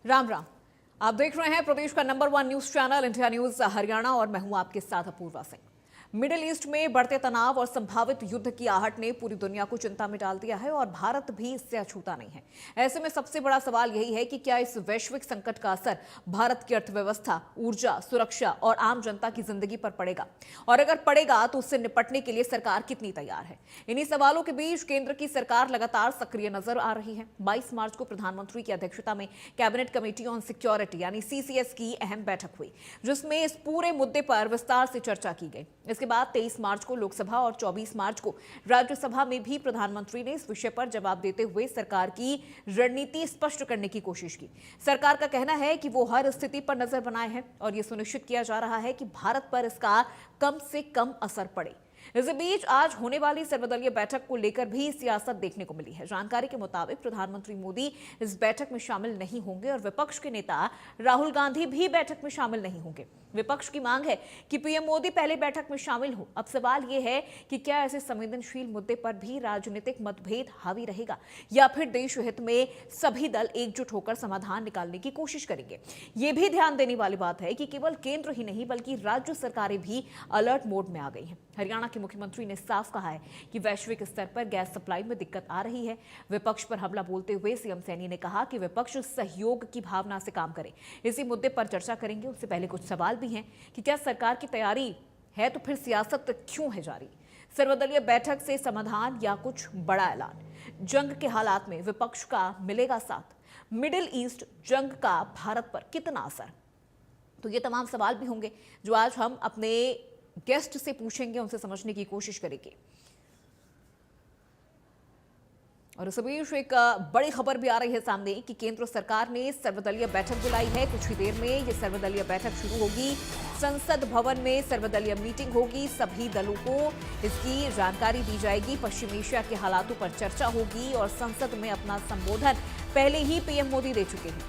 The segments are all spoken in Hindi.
राम राम। आप देख रहे हैं प्रदेश का number 1 news channel India news Haryana और मैं हूं आपके साथ अपूर्वा सिंह। मिडिल ईस्ट में बढ़ते तनाव और संभावित युद्ध की आहट ने पूरी दुनिया को चिंता में डाल दिया है और भारत भी इससे अछूता नहीं है। ऐसे में सबसे बड़ा सवाल यही है कि क्या इस वैश्विक संकट का असर भारत की अर्थव्यवस्था, ऊर्जा, सुरक्षा और आम जनता की जिंदगी पर पड़ेगा, और अगर पड़ेगा तो उससे निपटने के लिए सरकार कितनी तैयार है। इन्हीं सवालों के बीच केंद्र की सरकार लगातार सक्रिय नजर आ रही है। 22 मार्च को प्रधानमंत्री की अध्यक्षता में कैबिनेट कमेटी ऑन सिक्योरिटी यानी सीसीएस की अहम बैठक हुई, जिसमें इस पूरे मुद्दे पर विस्तार से चर्चा की गई। इसके बाद 23 मार्च को लोकसभा और 24 मार्च को राज्यसभा में भी प्रधानमंत्री ने इस विषय पर जवाब देते हुए सरकार की रणनीति स्पष्ट करने की कोशिश की। सरकार का कहना है कि वो हर स्थिति पर नजर बनाए हैं और ये सुनिश्चित किया जा रहा है कि भारत पर इसका कम से कम असर पड़े। इसी बीच आज होने वाली सर्वदलीय बैठक को लेकर भी सियासत देखने को मिली है। जानकारी के मुताबिक प्रधानमंत्री मोदी इस बैठक में शामिल नहीं होंगे और विपक्ष के नेता राहुल गांधी भी बैठक में शामिल नहीं होंगे। विपक्ष की मांग है कि पीएम मोदी पहले बैठक में शामिल हो। अब सवाल यह है कि क्या ऐसे संवेदनशील मुद्दे पर भी राजनीतिक मतभेद हावी रहेगा या फिर देश हित में सभी दल एकजुट होकर समाधान निकालने की कोशिश करेंगे। यह भी ध्यान देने वाली बात है कि केवल केंद्र ही नहीं बल्कि राज्य सरकारें भी अलर्ट मोड में आ गई हैं। हरियाणा के मुख्यमंत्री ने साफ कहा है कि वैश्विक स्तर पर गैस सप्लाई में दिक्कत आ रही है। विपक्ष पर हमला बोलते हुए सीएम सैनी ने कहा कि विपक्ष सहयोग की भावना से काम करे। इसी मुद्दे पर चर्चा करेंगे। उससे पहले कुछ सवाल भी हैं कि क्या सरकार की तैयारी है तो फिर सियासत क्यों है जारी? सर्वदलीय बैठक से समाधान या कुछ बड़ा ऐलान? जंग के हालात में विपक्ष का मिलेगा साथ? मिडिल ईस्ट जंग का भारत पर कितना असर? तो ये तमाम सवाल भी होंगे जो आज हम अपने गेस्ट से पूछेंगे, उनसे समझने की कोशिश करेंगे। और इस बीच एक बड़ी खबर भी आ रही है सामने कि केंद्र सरकार ने सर्वदलीय बैठक बुलाई है। कुछ ही देर में ये सर्वदलीय बैठक शुरू होगी। संसद भवन में सर्वदलीय मीटिंग होगी। सभी दलों को इसकी जानकारी दी जाएगी। पश्चिम एशिया के हालातों पर चर्चा होगी और संसद में अपना संबोधन पहले ही पीएम मोदी दे चुके हैं।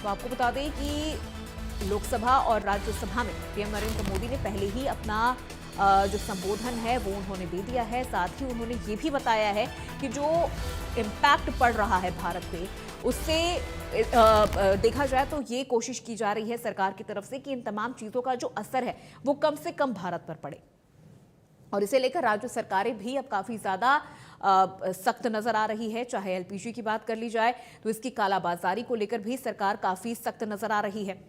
तो आपको बता दें कि लोकसभा और राज्यसभा में पीएम नरेंद्र मोदी ने पहले ही अपना जो संबोधन है वो उन्होंने दे दिया है। साथ ही उन्होंने ये भी बताया है कि जो इम्पैक्ट पड़ रहा है भारत पे, उससे देखा जाए तो ये कोशिश की जा रही है सरकार की तरफ से कि इन तमाम चीज़ों का जो असर है वो कम से कम भारत पर पड़े। और इसे लेकर राज्य सरकारें भी अब काफ़ी ज़्यादा सख्त नज़र आ रही है। चाहे एलपीजी की बात कर ली जाए तो इसकी कालाबाजारी को लेकर भी सरकार काफ़ी सख्त नज़र आ रही है।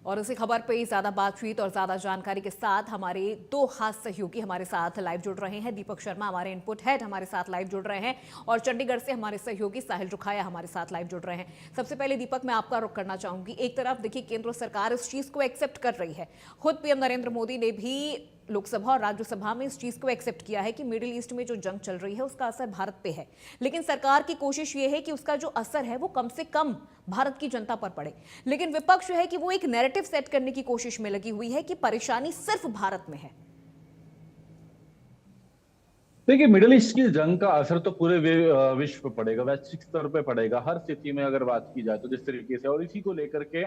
और इसी खबर पे ज्यादा बातचीत और ज्यादा जानकारी के साथ हमारे दो खास सहयोगी हमारे साथ लाइव जुड़ रहे हैं। दीपक शर्मा हमारे इनपुट हेड हमारे साथ लाइव जुड़ रहे हैं और चंडीगढ़ से हमारे सहयोगी साहिल रुखाया हमारे साथ लाइव जुड़ रहे हैं। सबसे पहले दीपक, मैं आपका रुख करना चाहूंगी। एक तरफ देखिए केंद्र सरकार इस चीज को एक्सेप्ट कर रही है, खुद पीएम नरेंद्र मोदी ने भी लोकसभा और राज्यसभा में इस चीज को एक्सेप्ट किया है कि मिडिल ईस्ट में जो जंग चल रही है उसका असर भारत पे है, लेकिन सरकार की कोशिश ये है कि उसका जो असर है वो कम से कम भारत की जनता पर पड़े। लेकिन विपक्ष है कि वो एक नैरेटिव सेट करने की कोशिश में लगी हुई है कि परेशानी सिर्फ भारत में है। देखिए, मिडिल ईस्ट की जंग का असर तो पूरे विश्व पर पड़ेगा, वैश्विक स्तर पे पड़ेगा हर स्थिति में अगर बात की जाए तो जिस तरीके से। और इसी को लेकर के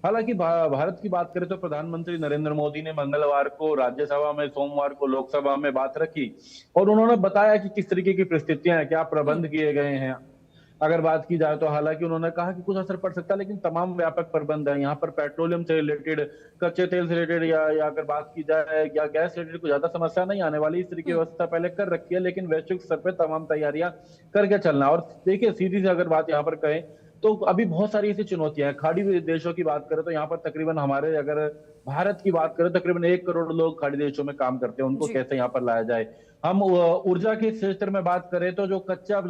हालांकि भारत की बात करें तो प्रधानमंत्री नरेंद्र मोदी ने मंगलवार को राज्यसभा में, सोमवार को लोकसभा में बात रखी और उन्होंने बताया कि किस तरीके की परिस्थितियां हैं, क्या प्रबंध किए गए हैं। अगर बात की जाए तो हालांकि उन्होंने कहा कि कुछ असर पड़ सकता है, लेकिन तमाम व्यापक प्रबंध है यहाँ पर। पेट्रोलियम से रिलेटेड, कच्चे तेल से रिलेटेड या अगर बात की जाए या गैस से रिलेटेड, कोई ज्यादा समस्या नहीं आने वाली। इस तरीके की व्यवस्था पहले कर रखी है, लेकिन वैश्विक स्तर पर तमाम तैयारियां करके चलना। और देखिए, सीधी से अगर बात यहाँ पर कहें तो अभी बहुत सारी ऐसी चुनौतियां हैं। खाड़ी देशों की बात करें तो यहाँ पर तकरीबन हमारे, अगर भारत की बात करें, तकरीबन 1 करोड़ लोग खाड़ी देशों में काम करते हैं। उनको कैसे यहाँ पर लाया जाए। हम ऊर्जा के क्षेत्र में बात करें तो जो कच्चा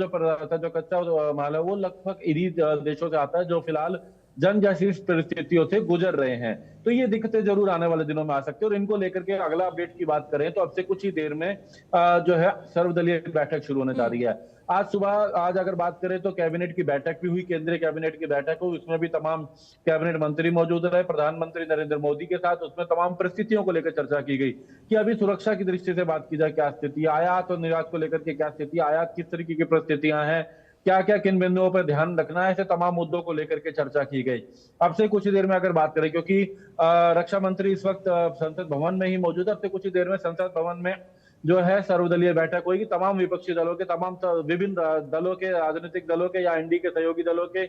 माल है वो लगभग इन्हीं देशों से आता है जो फिलहाल जंग जैसी परिस्थितियों से गुजर रहे हैं। तो ये दिक्कतें जरूर आने वाले दिनों में आ सकती है। और इनको लेकर के अगला अपडेट की बात करें तो अब से कुछ ही देर में जो है सर्वदलीय बैठक शुरू होने जा रही है। आज अगर बात करें तो कैबिनेट की बैठक भी हुई, केंद्रीय कैबिनेट की बैठक हुई। उसमें भी तमाम कैबिनेट मंत्री मौजूद रहे प्रधानमंत्री नरेंद्र मोदी के साथ। उसमें तमाम परिस्थितियों को लेकर चर्चा की गई कि अभी सुरक्षा की दृष्टि से बात की जाए क्या स्थिति है, आयात और निर्यात को लेकर के क्या स्थिति, आयात किस तरीके की परिस्थितियां हैं, क्या क्या किन बिंदुओं पर ध्यान रखना है, ऐसे तमाम मुद्दों को लेकर के चर्चा की गई। अब से कुछ ही देर में अगर बात करें, क्योंकि रक्षा मंत्री इस वक्त संसद भवन में ही मौजूद है, अब से कुछ ही देर में संसद भवन में जो है सर्वदलीय बैठक होगी। तमाम विपक्षी दलों के, तमाम विभिन्न दलों के, राजनीतिक दलों के या एनडीए के सहयोगी दलों के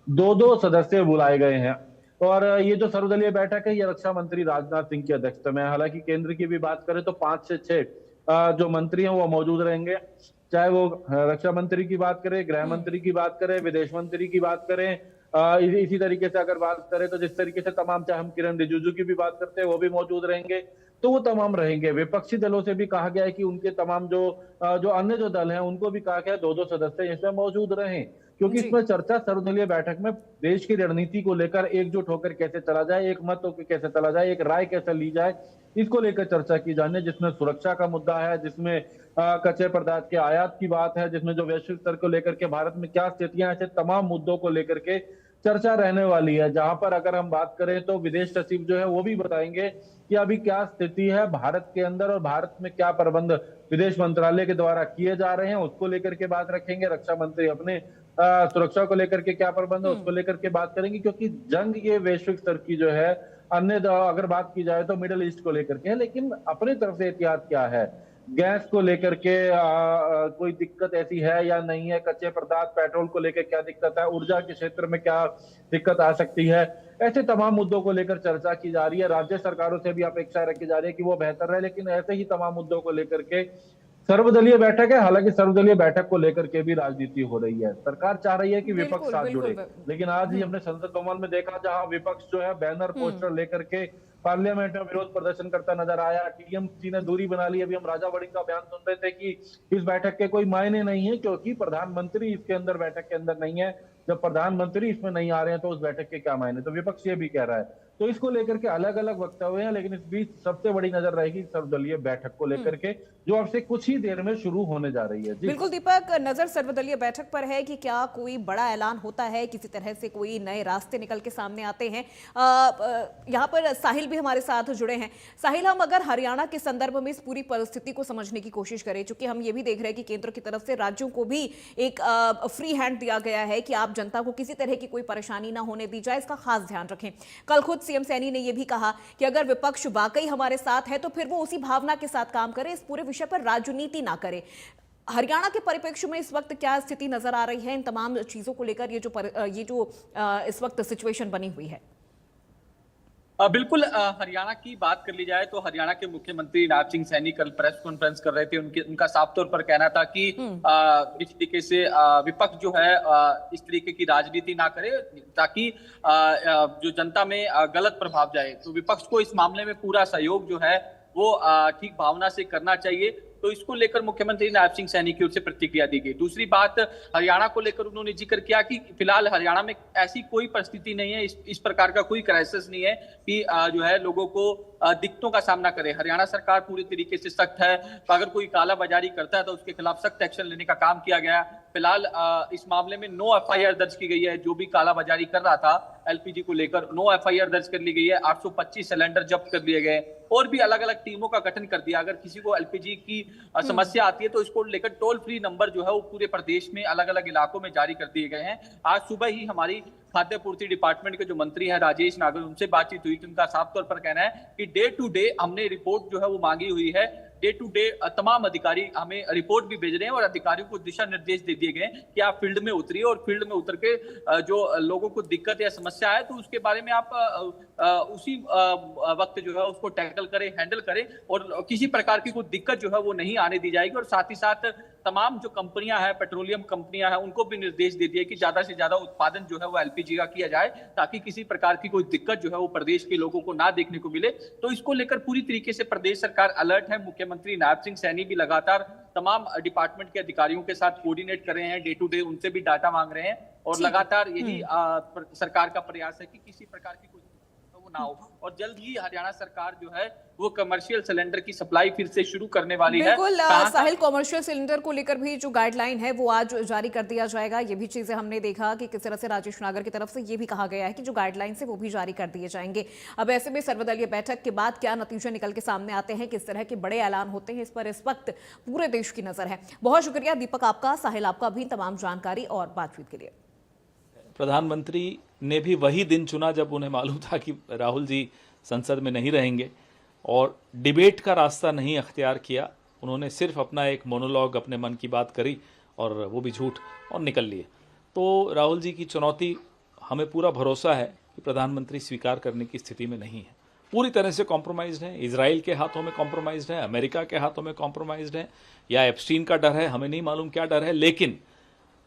दो दो सदस्य बुलाए गए हैं। और ये जो सर्वदलीय बैठक है, ये रक्षा मंत्री राजनाथ सिंह की अध्यक्षता में है। हालांकि केंद्र की भी बात करें तो 5 से 6 जो मंत्री हैं वो मौजूद रहेंगे, चाहे वो रक्षा मंत्री की बात करें, गृह मंत्री की बात करें, विदेश मंत्री की बात करें। इसी तरीके से अगर बात करें तो जिस तरीके से तमाम, चाहे हम किरण रिजिजू की भी बात करते हैं, वो भी मौजूद रहेंगे, तो वो तमाम रहेंगे। विपक्षी दलों से भी कहा गया है कि उनके तमाम जो अन्य जो दल हैं उनको भी कहा गया है 2-2 सदस्य इसमें मौजूद रहें, क्योंकि जी। इसमें चर्चा सर्वदलीय बैठक में देश की रणनीति को लेकर एकजुट होकर कैसे चला जाए, एक मत होकर कैसे चला जाए, एक राय कैसे ली जाए, इसको लेकर चर्चा की जानी है, जिसमें सुरक्षा का मुद्दा है, जिसमें कच्चे पदार्थ के आयात की बात है, जिसमें जो वैश्विक स्तर को लेकर के भारत में क्या स्थितियां, ऐसे तमाम मुद्दों को लेकर के चर्चा रहने वाली है। जहां पर अगर हम बात करें तो विदेश सचिव जो है वो भी बताएंगे कि अभी क्या स्थिति है भारत के अंदर और भारत में क्या प्रबंध विदेश मंत्रालय के द्वारा किए जा रहे हैं, उसको लेकर के बात रखेंगे। रक्षा मंत्री अपने सुरक्षा को लेकर के क्या प्रबंध है उसको लेकर के बात करेंगे, क्योंकि जंग ये वैश्विक स्तर की जो है, अगर बात की जाए तो मिडिल ईस्ट को लेकर के है, लेकिन अपनी तरफ से एहतियात क्या है, गैस को लेकर के कोई दिक्कत ऐसी है या नहीं है, कच्चे पदार्थ पेट्रोल को लेकर क्या दिक्कत है, ऊर्जा के क्षेत्र में क्या दिक्कत आ सकती है, ऐसे तमाम मुद्दों को लेकर चर्चा की जा रही है। राज्य सरकारों से भी अपेक्षा रखी जा रही है कि वो बेहतर रहे, लेकिन ऐसे ही तमाम मुद्दों को लेकर के सर्वदलीय बैठक है। हालांकि सर्वदलीय बैठक को लेकर के भी राजनीति हो रही है, सरकार चाह रही है कि विपक्ष बिल्कुल साथ बिल्कुल जुड़े, लेकिन आज ही हमने संसद भवन में देखा जहां विपक्ष जो है बैनर पोस्टर लेकर के पार्लियामेंट में विरोध प्रदर्शन करता नजर आया। टीएमसी ने दूरी बना ली। अभी हम राजा वड़िंग का बयान सुन रहे थे कि इस बैठक के कोई मायने नहीं है, क्योंकि प्रधानमंत्री इसके अंदर, बैठक के अंदर नहीं है। जब प्रधानमंत्री इसमें नहीं आ रहे हैं तो उस बैठक के क्या मायने, तो विपक्ष ये भी कह रहा है। तो इसको लेकर के अलग अलग वक्तव्य हैं, लेकिन इस बीच सबसे बड़ी नजर रहेगी सर्वदलीय बैठक को लेकर के, जो अब से कुछ ही देर में शुरू होने जा रही है। जी बिल्कुल दीपक, नजर सर्वदलीय बैठक पर है कि क्या कोई बड़ा ऐलान होता है, किसी तरह से कोई नए रास्ते निकल के सामने आते हैं। यहाँ पर साहिल भी हमारे साथ जुड़े हैं। साहिल, हम अगर हरियाणा के संदर्भ में इस पूरी परिस्थिति को समझने की कोशिश करें, क्योंकि हम ये भी देख रहे हैं कि केंद्र की तरफ से राज्यों को भी एक फ्री हैंड दिया गया है कि आप जनता को किसी तरह की कोई परेशानी ना होने दी जाए, इसका खास ध्यान रखें। कल खुद सीएम सैनी ने यह भी कहा कि अगर विपक्ष वाकई हमारे साथ है तो फिर वो उसी भावना के साथ काम करे, इस पूरे विषय पर राजनीति ना करे। हरियाणा के परिप्रेक्ष्य में इस वक्त क्या स्थिति नजर आ रही है इन तमाम चीजों को लेकर, ये जो इस वक्त सिचुएशन बनी हुई है? बिल्कुल, हरियाणा की बात कर ली जाए तो हरियाणा के मुख्यमंत्री नायब सिंह सैनी कल प्रेस कॉन्फ्रेंस कर रहे थे। उनका साफ तौर पर कहना था कि इस तरीके से विपक्ष जो है इस तरीके की राजनीति ना करे, ताकि जो जनता में गलत प्रभाव जाए। तो विपक्ष को इस मामले में पूरा सहयोग जो है वो ठीक भावना से करना चाहिए। तो इसको लेकर मुख्यमंत्री नायब सिंह सैनी की ओर से प्रतिक्रिया दी गई। दूसरी बात, हरियाणा को लेकर उन्होंने जिक्र किया कि फिलहाल हरियाणा में ऐसी कोई परिस्थिति नहीं है, इस प्रकार का कोई क्राइसिस नहीं है कि जो है लोगों को दिक्कतों का सामना करे। हरियाणा सरकार पूरी तरीके से सख्त है, तो अगर कोई कालाबाजारी करता है तो उसके खिलाफ सख्त एक्शन लेने का काम किया गया। फिलहाल इस मामले में 9 एफआईआर दर्ज की गई है। जो भी कालाबाजारी कर रहा था एलपीजी को लेकर 9 एफआईआर दर्ज कर ली गई है। 825 सिलेंडर जब्त कर लिए गए और भी अलग अलग टीमों का गठन कर दिया। अगर किसी को एलपीजी की समस्या आती है तो इसको लेकर टोल फ्री नंबर जो है वो पूरे प्रदेश में अलग अलग इलाकों में जारी कर दिए गए हैं। आज सुबह ही हमारी खाद्य पूर्ति डिपार्टमेंट के जो मंत्री हैं राजेश नागर, उनसे बातचीत हुई तो उनका साफ तौर पर कहना है कि डे टू डे हमने रिपोर्ट जो है वो मांगी हुई है। डे टू डे तमाम अधिकारी हमें रिपोर्ट भी भेज रहे हैं और अधिकारियों को दिशा निर्देश दे दिए गए कि आप फील्ड में उतरिए और फील्ड में उतर के जो लोगों को दिक्कत या समस्या है तो उसके बारे में आप उसी वक्त जो है उसको टैकल करें, हैंडल करें और किसी प्रकार की कोई दिक्कत जो है वो नहीं आने दी जाएगी। और साथ ही साथ तमाम जो कंपनियां हैं, पेट्रोलियम कंपनियां हैं, उनको भी निर्देश दे दिए कि ज्यादा से ज्यादा उत्पादन जो है वो एलपीजी का किया जाए, ताकि किसी प्रकार की कोई दिक्कत जो है वो प्रदेश के लोगों को ना देखने को मिले। तो इसको लेकर पूरी तरीके से प्रदेश सरकार अलर्ट है। मुख्यमंत्री नायब सिंह सैनी भी लगातार तमाम डिपार्टमेंट के अधिकारियों के साथ कोऑर्डिनेट कर रहे हैं, डे टू डे उनसे भी डाटा मांग रहे हैं और लगातार यही सरकार का प्रयास है कि किसी प्रकार की कोई वो ना हो, और जल्द ही हरियाणा सरकार जो है वो कमर्शियल सिलेंडर की सप्लाई फिर से शुरू करने वाली है। बिल्कुल साहिल, कॉमर्शियल सिलेंडर को लेकर भी जो गाइडलाइन है वो आज जारी कर दिया जाएगा। ये भी चीजें हमने देखा कि किस तरह से राजेश नागर की तरफ से ये भी कहा गया है कि जो गाइडलाइन है वो भी जारी कर दिए जाएंगे। अब ऐसे में सर्वदलीय बैठक के बाद क्या नतीजे निकल के सामने आते हैं, किस तरह के बड़े ऐलान होते हैं, इस पर इस वक्त पूरे देश की नजर है। बहुत शुक्रिया दीपक आपका, साहिल आपका भी तमाम जानकारी और बातचीत के लिए। प्रधानमंत्री ने भी वही दिन चुना जब उन्हें मालूम था कि राहुल जी संसद में नहीं रहेंगे, और डिबेट का रास्ता नहीं अख्तियार किया। उन्होंने सिर्फ अपना एक मोनोलॉग, अपने मन की बात करी, और वो भी झूठ, और निकल लिए। तो राहुल जी की चुनौती, हमें पूरा भरोसा है कि प्रधानमंत्री स्वीकार करने की स्थिति में नहीं है। पूरी तरह से कॉम्प्रोमाइज्ड है, इजराइल के हाथों में कॉम्प्रोमाइज्ड है, अमेरिका के हाथों में कॉम्प्रोमाइज्ड है, या एप्स्टीन का डर है, हमें नहीं मालूम क्या डर है, लेकिन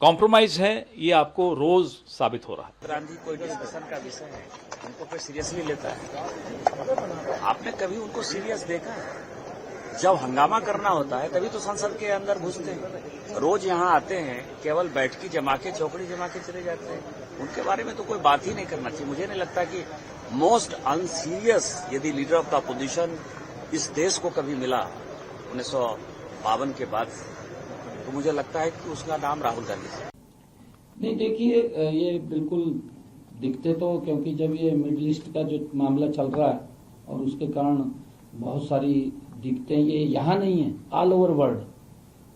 कॉम्प्रोमाइज है, ये आपको रोज साबित हो रहा है। गांधी कोई डिस्कशन का विषय है, उनको कोई सीरियसली लेता है? आपने कभी उनको सीरियस देखा है? जब हंगामा करना होता है तभी तो संसद के अंदर घुसते हैं। रोज यहाँ आते हैं, केवल बैठकी जमा के, चौकड़ी जमा के चले जाते हैं। उनके बारे में तो कोई बात ही नहीं करना चाहिए। मुझे नहीं लगता कि मोस्ट अनसीरियस यदि लीडर ऑफ द अपोजिशन इस देश को कभी मिला 1952 के बाद, तो मुझे लगता है कि उसका नाम राहुल गांधी है। नहीं, देखिए, ये बिल्कुल दिखते तो, क्योंकि जब ये मिडिल ईस्ट का जो मामला चल रहा है और उसके कारण बहुत सारी दिक्कतें, ये यहाँ नहीं है, ऑल ओवर वर्ल्ड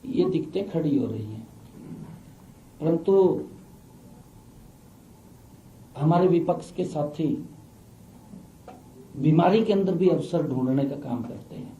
ये दिक्कतें खड़ी हो रही हैं, परंतु हमारे विपक्ष के साथी बीमारी के अंदर भी अवसर ढूंढने का काम करते हैं।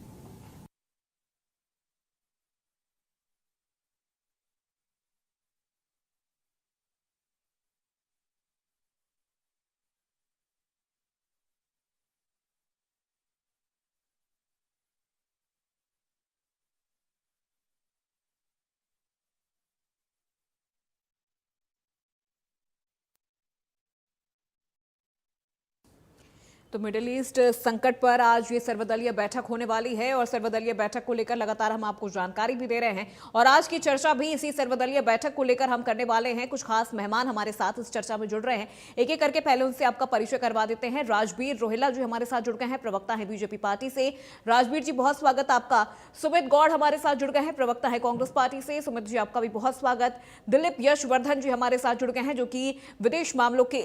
तो मिडिल ईस्ट संकट पर आज ये सर्वदलीय बैठक होने वाली है, और सर्वदलीय बैठक को लेकर लगातार हम आपको जानकारी भी दे रहे हैं, और आज की चर्चा भी इसी सर्वदलीय बैठक को लेकर हम करने वाले हैं। कुछ खास मेहमान हमारे साथ इस चर्चा में जुड़ रहे हैं, एक एक करके पहले उनसे आपका परिचय करवा देते हैं। राजबीर रोहिला जी हमारे साथ जुड़ गए हैं, प्रवक्ता है बीजेपी पार्टी से। राजबीर जी, बहुत स्वागत आपका। सुमित गौड़ हमारे साथ जुड़ गए हैं, प्रवक्ता है कांग्रेस पार्टी से। सुमित जी, आपका भी बहुत स्वागत। दिलीप यशवर्धन जी हमारे साथ जुड़ गए हैं, जो कि विदेश मामलों के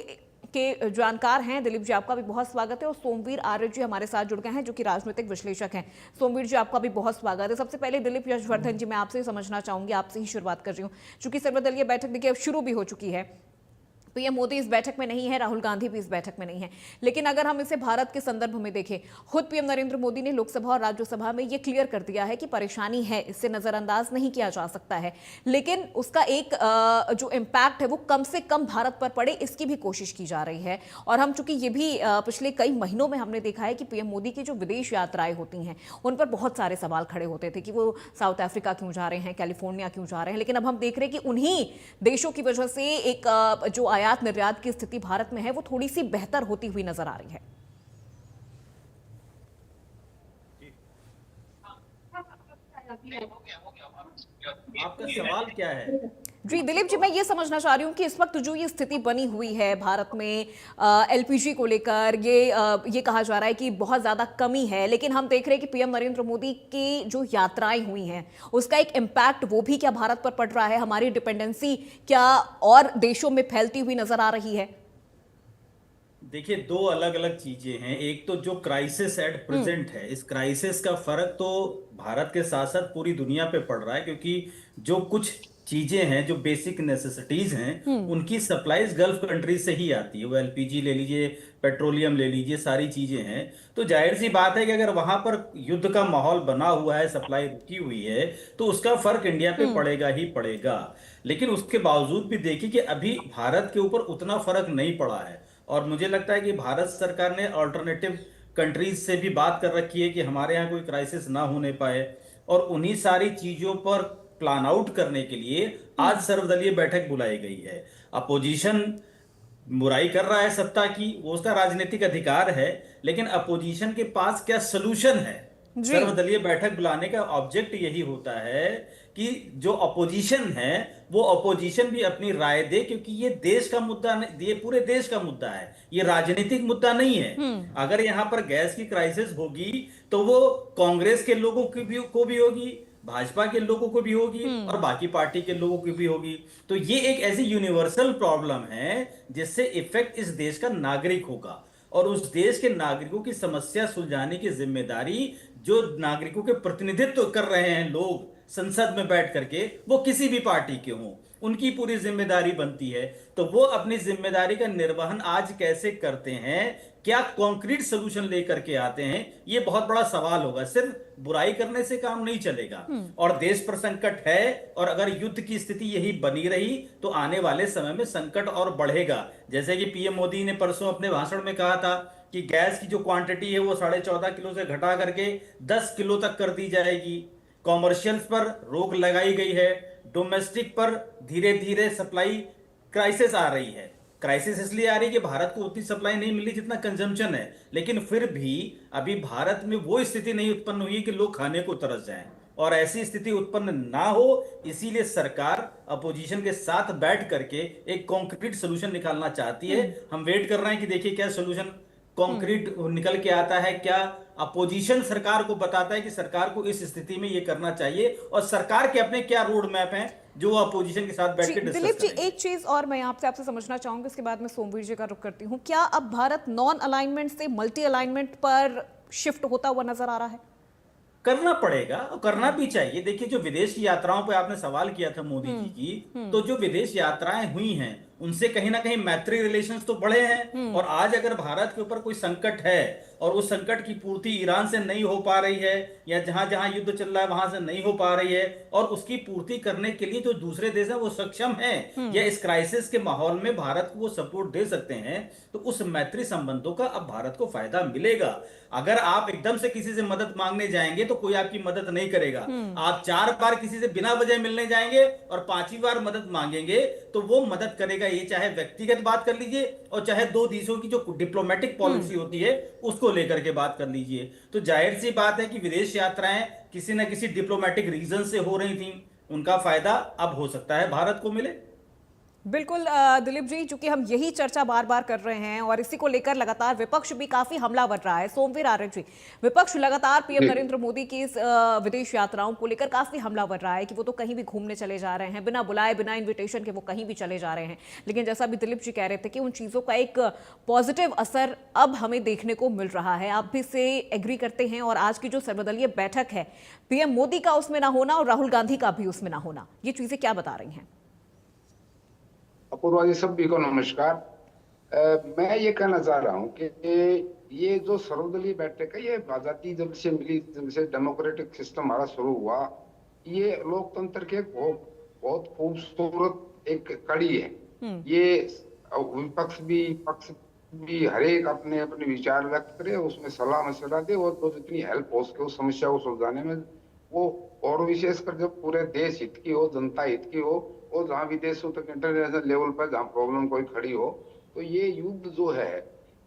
जानकार हैं। दिलीप जी, आपका भी बहुत स्वागत है। और सोमवीर आर्य जी हमारे साथ जुड़ गए हैं, जो कि राजनीतिक विश्लेषक हैं। सोमवीर जी, आपका भी बहुत स्वागत है। सबसे पहले दिलीप यशवर्धन जी, मैं आपसे ही समझना चाहूंगी, आपसे ही शुरुआत कर रही हूँ। चूंकि सर्वदलीय बैठक देखिए अब शुरू भी हो चुकी है, पीएम मोदी इस बैठक में नहीं है, राहुल गांधी भी इस बैठक में नहीं है, लेकिन अगर हम इसे भारत के संदर्भ में देखें, खुद पीएम नरेंद्र मोदी ने लोकसभा और राज्यसभा में यह क्लियर कर दिया है कि परेशानी है, इससे नजरअंदाज नहीं किया जा सकता है, लेकिन उसका एक जो इम्पैक्ट है वो कम से कम भारत पर पड़े, इसकी भी कोशिश की जा रही है। और हम चूंकि ये भी पिछले कई महीनों में हमने देखा है कि पीएम मोदी की जो विदेश यात्राएं होती हैं उन पर बहुत सारे सवाल खड़े होते थे कि वो साउथ अफ्रीका क्यों जा रहे हैं, कैलिफोर्निया क्यों जा रहे हैं, लेकिन अब हम देख रहे हैं कि उन्हीं देशों की वजह से एक जो आयात निर्यात की स्थिति भारत में है वो थोड़ी सी बेहतर होती हुई नजर आ रही है। आपका सवाल क्या है? जी दिलीप जी, मैं ये समझना चाह रही हूँ कि इस वक्त जो ये स्थिति बनी हुई है भारत में एलपीजी को लेकर, ये कहा जा रहा है कि बहुत ज़्यादा कमी है, लेकिन हम देख रहे हैं कि पीएम नरेंद्र मोदी की जो यात्राएं हुई हैं उसका एक इम्पैक्ट वो भी क्या भारत पर पड़ रहा है? हमारी डिपेंडेंसी क्या और देशों में फैलती हुई नजर आ रही है? देखिए, दो अलग अलग चीजें हैं। एक तो जो क्राइसिस एट प्रेजेंट है, इस क्राइसिस का फर्क तो भारत के साथ साथ पूरी दुनिया पे पड़ रहा है, क्योंकि जो कुछ चीजें हैं, जो बेसिक नेसेसिटीज हैं, उनकी सप्लाईज गल्फ कंट्री से ही आती है। वो एलपीजी ले लीजिए, पेट्रोलियम ले लीजिए, सारी चीजें हैं। तो जाहिर सी बात है कि अगर वहां पर युद्ध का माहौल बना हुआ है, सप्लाई रुकी हुई है, तो उसका फर्क इंडिया पे पड़ेगा ही पड़ेगा। लेकिन उसके बावजूद भी देखिए कि अभी भारत के ऊपर उतना फर्क नहीं पड़ा है, और मुझे लगता है कि भारत सरकार ने अल्टरनेटिव कंट्रीज से भी बात कर रखी है कि हमारे यहाँ कोई क्राइसिस ना होने पाए, और उन्हीं सारी चीजों पर प्लान आउट करने के लिए आज सर्वदलीय बैठक बुलाई गई है। अपोजिशन बुराई कर रहा है सत्ता की, वो उसका राजनीतिक अधिकार है, लेकिन अपोजिशन के पास क्या सलूशन है जी। सर्वदलीय बैठक बुलाने का ऑब्जेक्ट यही होता है कि जो अपोजिशन है वो अपोजिशन भी अपनी राय दे, क्योंकि ये देश का मुद्दा नहीं, ये पूरे देश का मुद्दा है, ये राजनीतिक मुद्दा नहीं है। अगर यहाँ पर गैस की क्राइसिस होगी तो वो कांग्रेस के लोगों को भी होगी, भाजपा के लोगों को भी होगी और बाकी पार्टी के लोगों की भी होगी। तो ये एक ऐसी यूनिवर्सल प्रॉब्लम है जिससे इफेक्ट इस देश का नागरिक होगा, और उस देश के नागरिकों की समस्या सुलझाने की जिम्मेदारी जो नागरिकों के प्रतिनिधित्व कर रहे हैं लोग संसद में बैठ करके, वो किसी भी पार्टी के हों, उनकी पूरी जिम्मेदारी बनती है। तो वो अपनी जिम्मेदारी का निर्वहन आज कैसे करते हैं, क्या कॉन्क्रीट सोल्यूशन लेकर के आते हैं, ये बहुत बड़ा सवाल होगा। सिर्फ बुराई करने से काम नहीं चलेगा, और देश पर संकट है, और अगर युद्ध की स्थिति यही बनी रही तो आने वाले समय में संकट और बढ़ेगा। जैसे कि पीएम मोदी ने परसों अपने भाषण में कहा था कि गैस की जो क्वांटिटी है वो 14.5 किलो से घटा करके 10 किलो तक कर दी जाएगी। कॉमर्शियल्स पर रोक लगाई गई है, डोमेस्टिक पर धीरे धीरे सप्लाई क्राइसिस आ रही है। क्राइसिस इसलिए आ रही है कि भारत को उतनी सप्लाई नहीं मिल रही जितना कंजम्पशन है, लेकिन फिर भी अभी भारत में वो स्थिति नहीं उत्पन्न हुई है कि लोग खाने को तरस जाएं, और ऐसी स्थिति उत्पन्न ना हो इसीलिए सरकार अपोजिशन के साथ बैठ करके एक कॉन्क्रीट सोल्यूशन निकालना चाहती है। हम वेट कर रहे हैं कि देखिए क्या सोल्यूशन कॉन्क्रीट निकल के आता है, क्या अपोजिशन सरकार को बताता है कि सरकार को इस स्थिति में ये करना चाहिए, और सरकार के अपने क्या रोड मैप हैं जो वो अपोजिशन के साथ बैठ के डिस्कस दिलीप जी, करेंगे। एक चीज और मैं आपसे समझना चाहूंगी, उसके बाद मैं सोमवीर जी का रुख करती हूँ। क्या अब भारत नॉन अलाइनमेंट से मल्टी अलाइनमेंट पर शिफ्ट होता हुआ नजर आ रहा है? करना पड़ेगा और करना भी चाहिए। देखिए, जो विदेश की यात्राओं पे आपने सवाल किया था मोदी जी की, तो जो विदेश यात्राएं हुई हैं उनसे कहीं ना कहीं मैत्री रिलेशंस तो बढ़े हैं, और आज अगर भारत के ऊपर कोई संकट है और उस संकट की पूर्ति ईरान से नहीं हो पा रही है, या जहां जहां युद्ध चल रहा है वहां से नहीं हो पा रही है, और उसकी पूर्ति करने के लिए जो दूसरे देश हैं वो सक्षम हैं, या इस क्राइसिस के माहौल में भारत को वो सपोर्ट दे सकते हैं, तो उस मैत्री संबंधों का अब भारत को फायदा मिलेगा। अगर आप एकदम से किसी से मदद मांगने जाएंगे तो कोई आपकी मदद नहीं करेगा। आप 4 बार किसी से बिना वजह मिलने जाएंगे और 5वीं बार मदद मांगेंगे तो वो मदद करेगा, ये चाहे व्यक्तिगत बात कर लीजिए और चाहे दो देशों की जो डिप्लोमेटिक पॉलिसी होती है उसको लेकर के बात कर लीजिए। तो जाहिर सी बात है कि विदेश यात्राएं किसी न किसी डिप्लोमेटिक रीजन से हो रही थी, उनका फायदा अब हो सकता है भारत को मिले। बिल्कुल दिलीप जी, चूंकि हम यही चर्चा बार बार कर रहे हैं और इसी को लेकर लगातार विपक्ष भी काफी हमलावर रहा है। सोमवीर आर्य जी, विपक्ष लगातार पीएम नरेंद्र मोदी की इस विदेश यात्राओं को लेकर काफी हमलावर रहा है कि वो तो कहीं भी घूमने चले जा रहे हैं, बिना बुलाए बिना इन्विटेशन के वो कहीं भी चले जा रहे हैं। लेकिन जैसा भी दिलीप जी कह रहे थे कि उन चीजों का एक पॉजिटिव असर अब हमें देखने को मिल रहा है। आप भी इससे एग्री करते हैं? और आज की जो सर्वदलीय बैठक है, पीएम मोदी का उसमें ना होना और राहुल गांधी का भी उसमें ना होना, ये चीजें क्या बता रही हैं? अपूर्वा जी, सभी को नमस्कार। मैं ये कहना चाह रहा हूँ कि ये जो सर्वदलीय बैठक है, ये आजादी जब से मिली, जब से डेमोक्रेटिक सिस्टम हमारा शुरू हुआ, ये लोकतंत्र के बहुत खूबसूरत एक कड़ी है। ये विपक्ष भी पक्ष भी हर एक अपने अपने विचार व्यक्त करे, उसमें सलाह मशवरा दे, और तो जितनी हेल्प हो सके उस समस्या को सुलझाने में वो, और विशेषकर जब पूरे देश हित की हो, जनता हित की हो, और जहाँ विदेशों तक इंटरनेशनल लेवल पर जहाँ प्रॉब्लम कोई खड़ी हो, तो ये युद्ध जो है,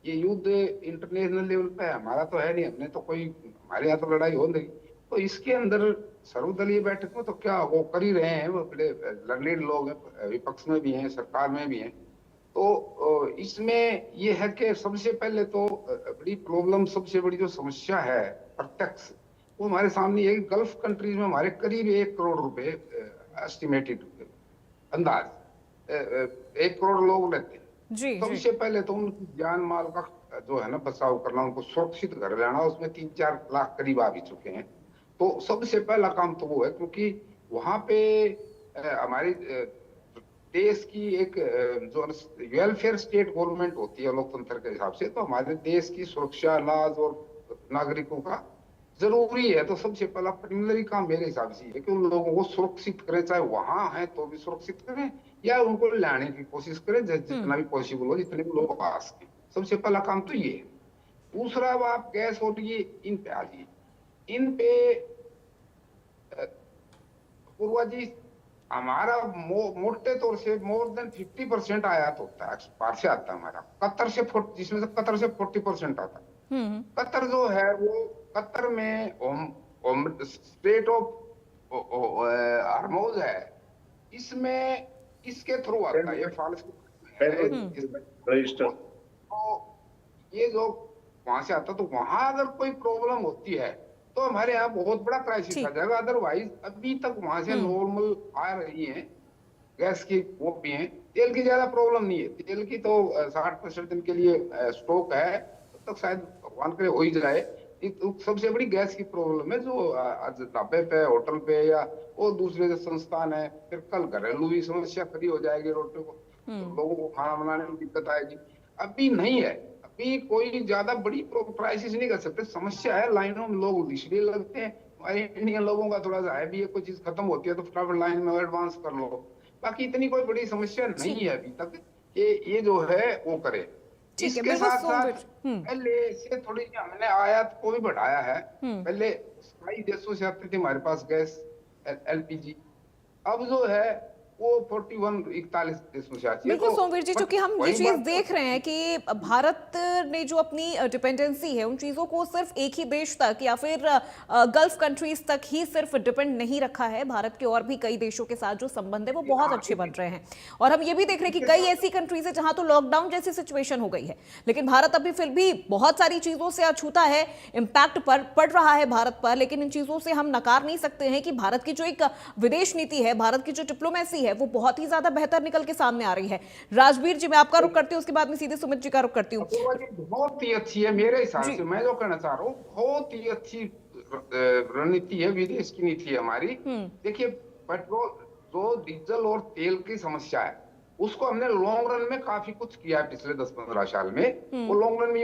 ये युद्ध इंटरनेशनल लेवल पे है, हमारा तो है नहीं, हमने तो कोई, हमारे यहाँ तो लड़ाई हो नहीं। तो इसके अंदर सर्वदलीय बैठक में तो क्या वो कर ही रहे हैं, वो बड़े लर्निड लोग हैं, विपक्ष में भी हैं, सरकार में भी हैं। तो इसमें ये है कि सबसे पहले तो बड़ी प्रॉब्लम, सबसे बड़ी जो समस्या है प्रत्यक्ष, वो हमारे सामने है। गल्फ कंट्रीज में हमारे करीब 1 करोड़ रुपए एस्टिमेटेड अंदाज 1 करोड़ लोग रहते हैं। सबसे पहले तो उनकी जान माल का जो है ना बचाव करना, उनको सुरक्षित घर लाना, उसमें 3-4 लाख करीब आ भी चुके हैं। तो सबसे पहला काम तो वो है, क्योंकि वहां पे हमारी देश की एक जो वेलफेयर स्टेट गवर्नमेंट होती है लोकतंत्र के हिसाब से, तो हमारे देश की सुरक्षा, अनाज और नागरिकों का जरूरी है। तो सबसे पहला प्रिलिमिनरी काम मेरे हिसाब से है कि उन लोगों को सुरक्षित करें, चाहे वहां है तो भी सुरक्षित करें या उनको लाने की कोशिश करें जितना भी पॉसिबल हो, जितने भी लोग आ सके। सबसे पहला काम तो ये है। दूसरा, अब आप गैस और ये इन पे आ जाइए। इन पे पूर्वा जी, हमारा मोटे तौर से मोर देन 50% आयात होता है, बाहर से आता है हमारा, कतर से जिसमें से कतर से 40% आता है। कतर जो है वो कतर में स्टेट ऑफ हॉर्मोज है, इसमें इसके थ्रू आता है ये फॉल्स रजिस्टर। तो ये जो वहां से आता, तो वहां अगर कोई प्रॉब्लम होती है तो हमारे यहाँ बहुत बड़ा क्राइसिस आ जाएगा। अदरवाइज अभी तक वहां से नॉर्मल आ रही है गैस की, वो भी है। तेल की ज्यादा प्रॉब्लम नहीं है, तेल की तो 60-65 दिन के लिए स्टॉक है, तब तक शायद भगवान करे हो ही जाए। सबसे बड़ी गैस की प्रॉब्लम है जो आज ढाबे पे, होटल पे या वो दूसरे जो संस्थान है, फिर कल घरेलू भी समस्या खड़ी हो जाएगी, रोटी को तो लोगों को खाना बनाने में दिक्कत आएगी। अभी नहीं है, अभी कोई ज्यादा बड़ी क्राइसिस नहीं कर सकते। समस्या है लाइनों में लोग इसलिए लगते हैं, हमारे इंडियन लोगों का थोड़ा सा है भी, कोई चीज खत्म होती है तो फटाफट लाइन में एडवांस कर लो। बाकी इतनी कोई बड़ी समस्या नहीं है अभी तक, ये जो है वो करे। इसके साथ साथ पहले से थोड़ी हमने आयात को भी बढ़ाया है। पहले कई देशों से आती थी हमारे पास गैस एलपीजी, अब जो है वो 41-41 देशों से आती है। बिल्कुल सोमवीर जी, चूंकि हम ये चीज देख रहे हैं कि भारत ने जो अपनी डिपेंडेंसी है उन चीजों को सिर्फ एक ही देश तक या फिर गल्फ कंट्रीज तक ही सिर्फ डिपेंड नहीं रखा है। भारत के और भी कई देशों के साथ जो संबंध है वो बहुत अच्छे बन रहे हैं। और हम ये भी देख रहे हैं कि कई ऐसी कंट्रीज है जहां तो लॉकडाउन जैसी सिचुएशन हो गई है, लेकिन भारत अभी फिर भी बहुत सारी चीजों से अछूता है, इम्पैक्ट पड़ रहा है भारत पर। लेकिन इन चीजों से हम नकार नहीं सकते हैं कि भारत की जो एक विदेश नीति है, भारत की जो डिप्लोमेसी है, वो बहुत ही ज्यादा बेहतर निकल के सामने आ रही है। राजवीर जी, मैं आपका रुख करती हूँ, उसके बाद में सीधे सुमित जी का रुख करती हूँ। बहुत ही अच्छी है मेरे हिसाब से, मैं जो कहना चाह रहा हूँ, बहुत ही अच्छी रणनीति है, विदेश की नीति है हमारी। देखिए, पेट्रोल जो डीजल और तेल की समस्या है उसको हमने लॉन्ग रन में काफी कुछ किया है पिछले 10-15 साल में। वो लॉन्ग रन में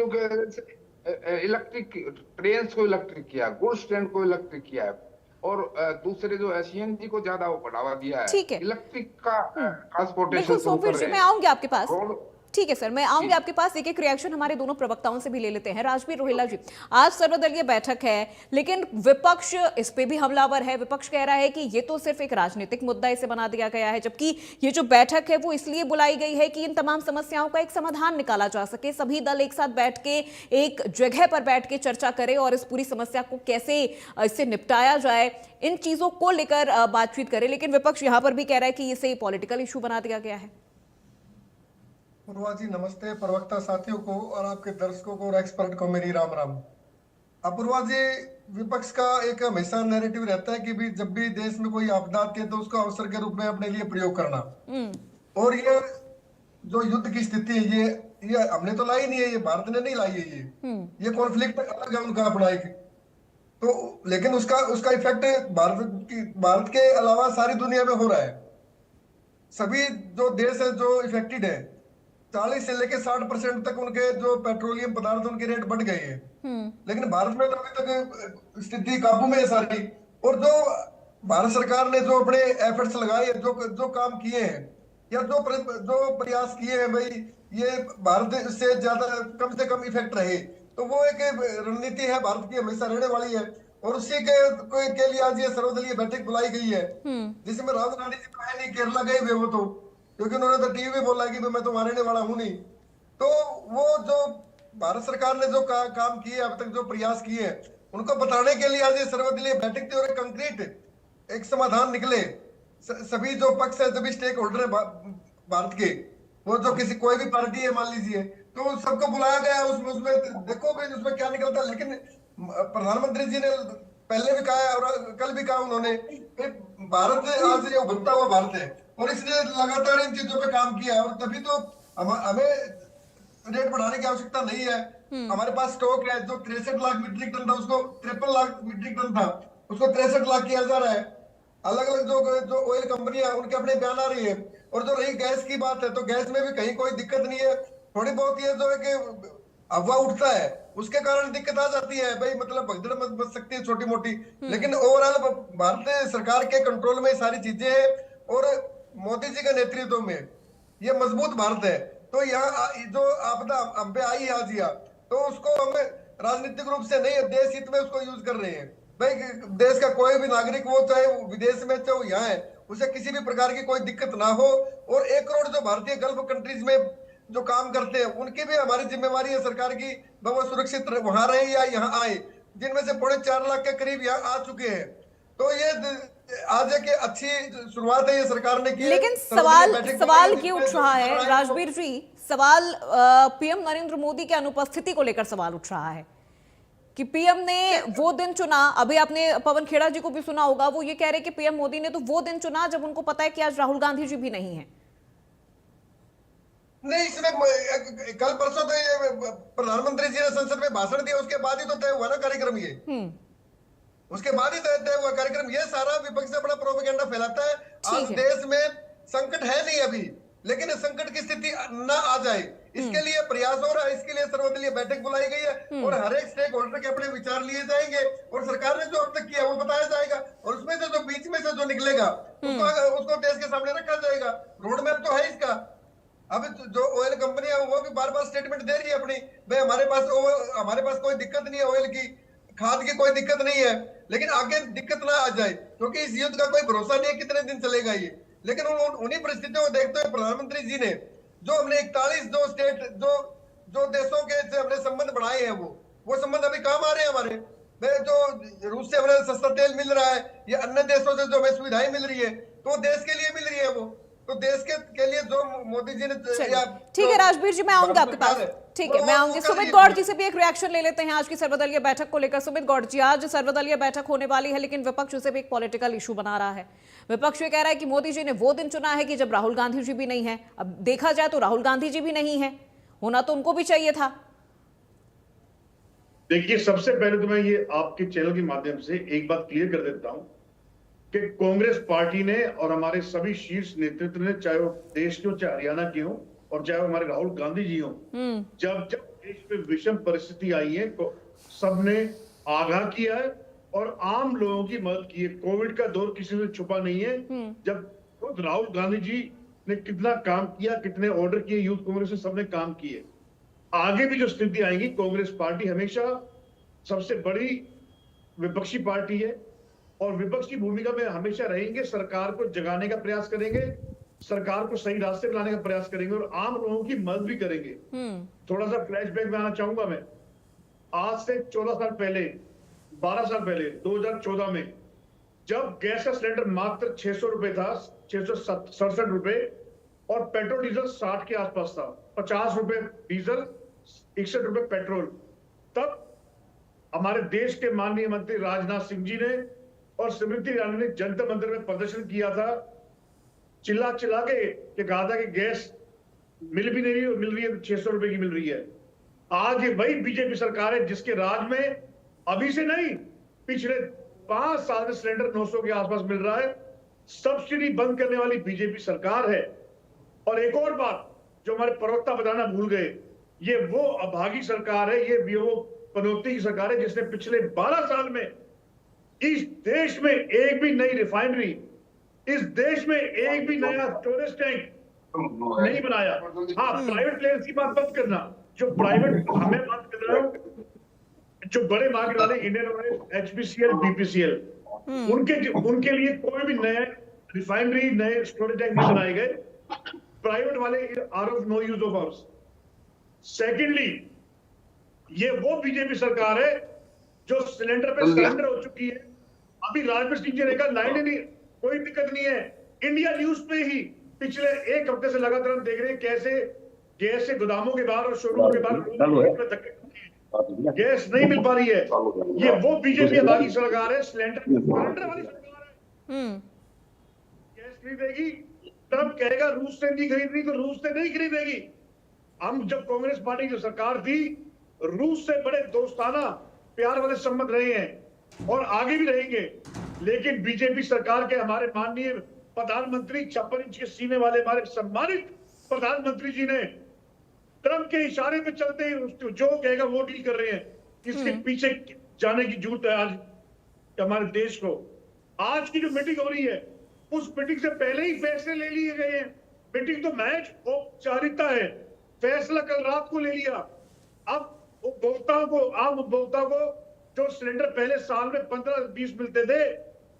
इलेक्ट्रिक ट्रेन को इलेक्ट्रिक किया, गुड्स ट्रेन को इलेक्ट्रिक किया है, और दूसरे जो है सीएनजी को ज्यादा वो बढ़ावा दिया है। ठीक है, इलेक्ट्रिक का ट्रांसपोर्टेशन बिल्कुल सोमवीर जी, मैं आऊंगी आपके पास। ठीक है सर, मैं आऊंगी आपके पास। एक एक रिएक्शन हमारे दोनों प्रवक्ताओं से भी ले लेते हैं। राजवीर रोहिला जी, आज सर्वदलीय बैठक है, लेकिन विपक्ष इस पे भी हमलावर है। विपक्ष कह रहा है कि ये तो सिर्फ एक राजनीतिक मुद्दा इसे बना दिया गया है, जबकि ये जो बैठक है वो इसलिए बुलाई गई है कि इन तमाम समस्याओं का एक समाधान निकाला जा सके, सभी दल एक साथ बैठ के एक जगह पर बैठ के चर्चा करें और इस पूरी समस्या को कैसे इससे निपटाया जाए, इन चीजों को लेकर बातचीत करें। लेकिन विपक्ष यहां पर भी कह रहा है कि इसे पॉलिटिकल इशू बना दिया गया है। पूर्वा जी नमस्ते, प्रवक्ता साथियों को और आपके दर्शकों को और एक्सपर्ट को मेरी राम राम। अपूर्वा जी, विपक्ष का एक हमेशा नैरेटिव रहता है कि भी जब भी देश में कोई आपदा आती है तो उसको अवसर के रूप में अपने लिए प्रयोग करना। और ये जो युद्ध की स्थिति है ये हमने तो लाई नहीं है, ये भारत ने नहीं लाई है। ये कॉन्फ्लिक्ट अलग है उनका अपना एक, तो लेकिन उसका इफेक्ट भारत के अलावा सारी दुनिया में हो रहा है। सभी जो देश है जो इफेक्टेड है, 40 से लेकर 60% तक उनके जो पेट्रोलियम पदार्थ उनके रेट बढ़ गए हैं। लेकिन भारत में तो अभी तक स्थिति काबू में है सारी। और जो भारत सरकार ने जो अपने एफर्ट्स लगाए, जो काम किए हैं या जो प्रयास किए हैं, भाई ये भारत से ज्यादा कम से कम इफेक्ट रहे, तो वो एक रणनीति है भारत की, हमेशा रहने वाली है। और उसी के लिए आज ये सर्वदलीय बैठक बुलाई गई है, जिसमें राहुल गांधी जी तो है नहीं, केरला गए हुए वो तो, क्योंकि उन्होंने तो टीवी में बोला कि मैं तो रहने वाला हूं नहीं। तो वो जो भारत सरकार ने जो काम किए, अब तक जो प्रयास किए हैं, उनको बताने के लिए आज ये सर्वदलीय बैठक थी और एक कंक्रीट एक समाधान निकले। सभी जो पक्ष है, सभी स्टेक होल्डर है भारत के, वो जो कोई भी पार्टी है मान लीजिए, तो सबको बुलाया गया। उसमें देखो भाई उसमें क्या निकलता है। लेकिन प्रधानमंत्री जी ने पहले भी कहा और कल भी कहा उन्होंने, भारत आज ये उभरता हुआ भारत है और इसने लगातार इन चीजों पे काम किया है। और तभी तो हमें रेट बढ़ाने की आवश्यकता नहीं है। हमारे पास स्टॉक है जो 63 लाख मीट्रिक टन था, उसको 53 लाख मीट्रिक टन था, उसको 63 लाख किया जा रहा है। अलग अलग जो ऑयल कंपनियां उनके अपने बयान आ रही है। और जो रही गैस की बात है, तो गैस में भी कहीं कोई दिक्कत नहीं है। थोड़ी बहुत ये जो है कि अफवाह उठता है, उसके कारण दिक्कत आ जाती है भाई, मतलब भगदड़ बच सकती है छोटी मोटी। लेकिन ओवरऑल भारतीय सरकार के कंट्रोल में सारी चीजें हैं और मोदी जी के नेतृत्व में ये मजबूत भारत है। तो यहाँ जो आपदा हम पे आई आज या, तो उसको हम राजनीतिक रूप से नहीं, देश हित में उसको यूज कर रहे हैं। भाई देश का कोई भी नागरिक, वो चाहे विदेश में चाहे यहाँ है, उसे किसी भी प्रकार की कोई दिक्कत ना हो। और 1 करोड़ जो भारतीय गल्फ कंट्रीज में जो काम करते हैं उनकी भी हमारी जिम्मेवारी है सरकार की, वो सुरक्षित वहां रहे या यहाँ आए, जिनमें से 4.5 लाख के करीब यहाँ आ चुके हैं। तो ये आज एक अच्छी शुरुआत है ये सरकार ने की है। लेकिन सवाल ये उठ रहा है राजवीर जी, सवाल पीएम नरेंद्र मोदी के अनुपस्थिति को लेकर सवाल उठ रहा है कि पीएम ने वो दिन चुना। अभी आपने पवन खेड़ा जी को भी सुना होगा, वो ये कह रहे कि पीएम मोदी ने तो वो दिन चुना जब उनको पता है कि आज राहुल गांधी जी भी नहीं है। नहीं, इसमें कल परसों तो ये प्रधानमंत्री जी ने संसद में भाषण दिया, उसके बाद ही तो तय हुआ ना कार्यक्रम ये। उसके बाद ही तय हुआ कार्यक्रम। ये सारा विपक्ष अपना प्रोपेगेंडा फैलाता है। आज देश में संकट है नहीं अभी, लेकिन संकट की स्थिति न आ जाए इसके लिए प्रयास हो रहा है। इसके लिए सर्वदलीय बैठक बुलाई गई है और हर एक स्टेक होल्डर के अपने विचार लिए जाएंगे और सरकार ने जो अब तक किया वो बताया जाएगा और उसमें से जो बीच में से जो निकलेगा उसको देश के सामने रखा जाएगा। रोड मैप तो है इसका। अब जो ऑयल कंपनियां वो भी बार बार स्टेटमेंट दे रही है अपनी, भाई हमारे पास कोई दिक्कत नहीं है, ऑयल की खाद की कोई दिक्कत नहीं है, लेकिन आगे दिक्कत ना आ जाए क्योंकि इस युद्ध का कोई भरोसा नहीं है कितने दिन चलेगा ये। लेकिन उन्हीं परिस्थितियों को देखते हुए प्रधानमंत्री जी ने जो हमने 41 जो स्टेट जो देशों के से हमने संबंध बढ़ाए हैं वो संबंध अभी काम आ रहे हैं हमारे। जो रूस से हमें सस्ता तेल मिल रहा है या अन्य देशों से जो हमें सुविधाएं मिल रही है तो देश के लिए मिल रही है वो, तो देश के लिए जो मोदी जी ने। ठीक है राजवीर जी, मैं आऊंगी आपके पास। ठीक है, मैं आऊंगी। सुमित गौड़ जी से भी एक रिएक्शन ले लेते हैं आज की सर्वदलीय बैठक को लेकर। सुमित गौड़ जी, आज सर्वदलीय बैठक होने वाली है लेकिन विपक्ष उसे भी एक पॉलिटिकल इशू बना रहा है। विपक्ष ये कह रहा है कि मोदी जी ने वो दिन चुना है कि जब राहुल गांधी जी भी नहीं है। अब देखा जाए तो राहुल गांधी जी भी नहीं है, होना तो उनको भी चाहिए था। देखिए, सबसे पहले तो मैं ये आपके चैनल के माध्यम से एक बात क्लियर कर देता हूं कि कांग्रेस पार्टी ने और हमारे सभी शीर्ष नेतृत्व ने, चाहे वो देश के हो चाहे हरियाणा के हो और चाहे हमारे राहुल गांधी जी हो, जब देश में विषम परिस्थिति आई है सबने आगाह किया है और आम लोगों की मदद की है। कोविड का दौर किसी से छुपा नहीं है। जब खुद राहुल गांधी जी ने कितना काम किया, कितने ऑर्डर किए, यूथ कांग्रेस ने सबने काम किए। आगे भी जो स्थिति आएगी, कांग्रेस पार्टी हमेशा सबसे बड़ी विपक्षी पार्टी है और विपक्ष की भूमिका में हमेशा रहेंगे। सरकार को जगाने का प्रयास करेंगे, सरकार को सही रास्ते पे लाने का प्रयास करेंगे और आम लोगों की मदद भी करेंगे। थोड़ा सा फ्लैशबैक में आना चाहूंगा मैं। आज से 14 साल पहले, 12 साल पहले 2014 में जब गैस का सिलेंडर मात्र 600 रुपए था, 667 रुपए, और पेट्रोल डीजल 60 के आसपास था, 50 रुपए डीजल, 61 रुपए पेट्रोल, तब हमारे देश के माननीय मंत्री राजनाथ सिंह जी ने और स्मृति ईरानी ने जंतर मंदिर में प्रदर्शन किया था, चिल्ला के कहा था कि गैस मिल भी नहीं रही, मिल रही है 600 रुपए की मिल रही है। आज ये वही बीजेपी सरकार है जिसके राज में अभी से नहीं, पिछले 5 साल में सिलेंडर 900 के आसपास मिल रहा है। सब्सिडी बंद करने वाली बीजेपी सरकार है। और एक और बात जो हमारे प्रवक्ता बताना भूल गए, ये वो अभागी सरकार है, ये वो पनौती की सरकार है जिसने पिछले 12 साल में इस देश में एक भी नई रिफाइनरी, इस देश में एक भी नया स्टोरेज टैंक नहीं बनाया। हाँ, प्राइवेट प्लेयर्स की बात मत करना, जो प्राइवेट, हमें बात कर रहा हूं जो बड़े मार्केट वाले इंडियन ऑयल, HPCL, BPCL, उनके लिए कोई भी नया रिफाइनरी, नए स्टोरेज टैंक नहीं बनाए गए। प्राइवेट वाले are of no use of ours. Secondly, ये वो बीजेपी सरकार है जो सिलेंडर पे सरेंडर हो चुकी है। अभी राजवीर सिंह जी ने कहा लाइन नहीं, कोई दिक्कत नहीं है। इंडिया न्यूज पे ही पिछले एक हफ्ते से लगातार हम देख रहे हैं कैसे गैस से गोदामों के बाहर और शोरूम के बाहर गैस नहीं मिल पा रही है। ये वो बीजेपी अभागी सरकार है, सिलेंडर वाली सरकार है। गैस खरीदेगी, ट्रंप कहेगा रूस से नहीं खरीदनी तो रूस से नहीं खरीदेगी। हम जब कांग्रेस पार्टी की सरकार थी, रूस से बड़े दोस्ताना प्यार वाले संबंध रहे हैं और आगे भी रहेंगे। लेकिन बीजेपी सरकार के हमारे माननीय प्रधानमंत्री, 56 इंच के सीने वाले हमारे सम्मानित प्रधानमंत्री जी ने ट्रंप के इशारे पे चलते ही जो कहेगा वो डील कर रहे हैं। इसके पीछे जाने की जरूरत है आज हमारे देश को। आज की जो मीटिंग हो रही है, उस मीटिंग से पहले ही फैसले ले लिए गए हैं। मीटिंग तो मैच औपचारिकता है, फैसला कल रात को ले लिया। अब उपभोक्ताओं को, आम उपभोक्ता को जो सिलेंडर पहले साल में 15-20 मिलते थे,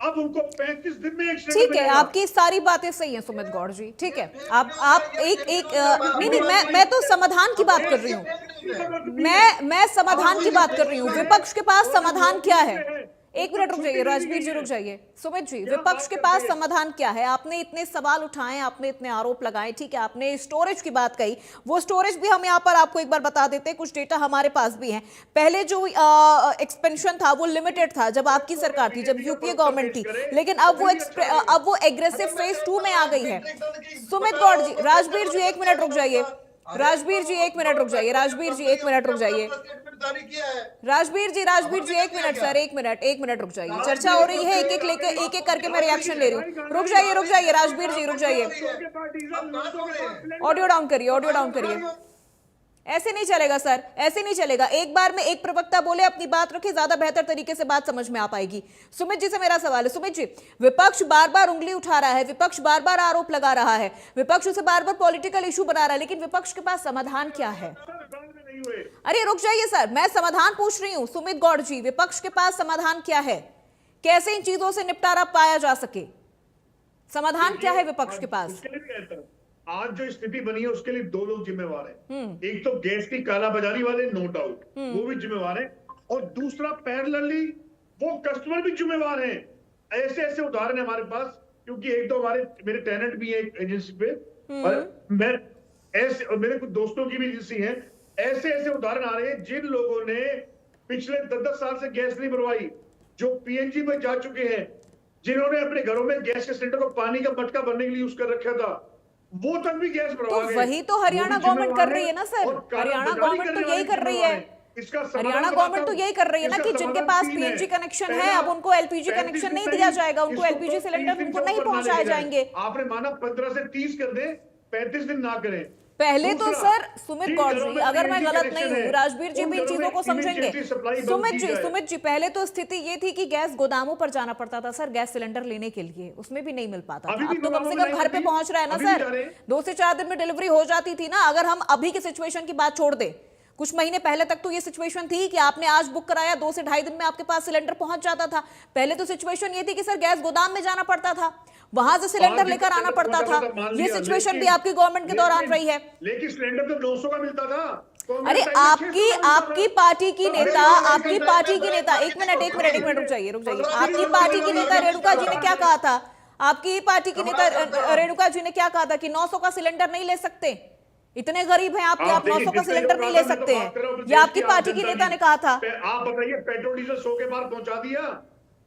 अब उनको 35 दिन में एक सिलेंडर ठीक है, मिलेगा। आपकी सारी बातें सही हैं सुमित गौड़ जी, ठीक है। आप एक नहीं, मैं तो समाधान की बात कर रही हूँ, मैं समाधान की बात कर रही हूँ। विपक्ष के पास समाधान क्या है? एक मिनट रुक जाइए राजवीर जी, रुक जाइए। सुमित जी, विपक्ष के पास समाधान क्या है? आपने इतने सवाल उठाए, आपने इतने आरोप लगाए, ठीक है, आपने स्टोरेज की बात कही, वो स्टोरेज भी हम यहाँ पर आपको एक बार बता देते हैं, कुछ डेटा हमारे पास भी है। पहले जो एक्सपेंशन था वो लिमिटेड था जब आपकी सरकार थी, जब यूपीए गवर्नमेंट थी, लेकिन अब वो एग्रेसिव फेज 2 में आ गई है। सुमित गौड़ जी, राजवीर जी एक मिनट रुक जाइए, राजवीर जी एक मिनट रुक जाइए, राजवीर जी एक मिनट रुक जाइए, राजवीर जी एक मिनट सर, एक मिनट रुक जाइए। चर्चा हो रही है, एक एक करके मैं रिएक्शन ले रही हूँ। रुक जाइए राजवीर जी, रुक जाइए। ऑडियो डाउन करिए। ऐसे नहीं चलेगा सर, ऐसे नहीं चलेगा। एक बार में एक प्रवक्ता बोले, अपनी बात रखे, ज्यादा बेहतर तरीके से बात समझ में आ पाएगी। सुमित जी से मेरा सवाल है, सुमित जी, विपक्ष बार बार उंगली उठा रहा है, विपक्ष बार बार आरोप लगा रहा है, विपक्ष उसे बार बार पॉलिटिकल इशू बना रहा है, लेकिन विपक्ष के पास समाधान क्या है? अरे रुक जाइए सर, मैं समाधान पूछ रही हूँ। सुमित गौड़ जी, विपक्ष के पास समाधान क्या है? कैसे इन चीजों से निपटारा पाया जा सके? समाधान क्या है विपक्ष के पास? आज जो स्थिति बनी है उसके लिए 2 लोग जिम्मेवार हैं। एक तो गैस की कालाबाजारी वाले, नो डाउट, वो भी जिम्मेवार हैं, और दूसरा पैरेलली वो कस्टमर भी जिम्मेवार हैं। ऐसे ऐसे उदाहरण है हमारे पास, क्योंकि एक तो मेरे टेनेंट भी है एजेंसी पे, और मैं ऐसे, और मेरे कुछ दोस्तों की भी एजेंसी है, ऐसे ऐसे उदाहरण आ रहे हैं जिन लोगों ने पिछले 10-10 साल से गैस नहीं भरवाई, जो पीएनजी में जा चुके हैं, जिन्होंने अपने घरों में गैस के सिलेंडर को पानी का मटका भरने के लिए यूज कर रखा था, वो तक भी गैस भरवा गए। तो वही तो हरियाणा गवर्नमेंट कर रही है ना सर, हरियाणा गवर्नमेंट तो यही कर रही है, हरियाणा गवर्नमेंट तो यही कर रही है ना, कि जिनके पास पीएनजी कनेक्शन है अब उनको एलपीजी कनेक्शन नहीं दिया जाएगा, उनको एलपीजी सिलेंडर उनको नहीं पहुंचाए जाएंगे। आपने माना 15 से 30 कर दे, 35 दिन ना करें। पहले तो सर सुमित गौड़ जी, अगर मैं गलत नहीं हूँ, राजवीर जी भी इन चीजों को समझेंगे। सुमित जी, पहले तो स्थिति ये थी कि गैस गोदामों पर जाना पड़ता था सर गैस सिलेंडर लेने के लिए, उसमें भी नहीं मिल पाता था। अब तो कम से कम घर पे पहुंच रहा है ना सर, 2 से 4 दिन में डिलीवरी हो जाती थी ना। अगर हम अभी की सिचुएशन की बात छोड़ दे, कुछ महीने पहले तक तो ये सिचुएशन थी कि आपने आज बुक कराया, 2 से 2.5 दिन में आपके पास सिलेंडर पहुंच जाता था। पहले तो सिचुएशन ये थी कि सर गैस गोदाम में जाना पड़ता था, वहां से सिलेंडर लेकर आना पड़ता था। ये सिचुएशन भी आपकी गवर्नमेंट के दौरान रही है। लेकिन सिलेंडर तो 900 का मिलता था। अरे आपकी पार्टी की नेता, एक मिनट रुक जाइए। आपकी पार्टी की नेता रेणुका जी ने क्या कहा था? आपकी पार्टी की नेता रेणुका जी ने क्या कहा था कि 900 का सिलेंडर नहीं ले सकते, इतने गरीब हैं आप 900 का सिलेंडर नहीं ले सकते हैं, ये आपकी पार्टी की नेता ने कहा था। आप बताइए, पेट्रोल डीजल 100 के पार पहुंचा दिया,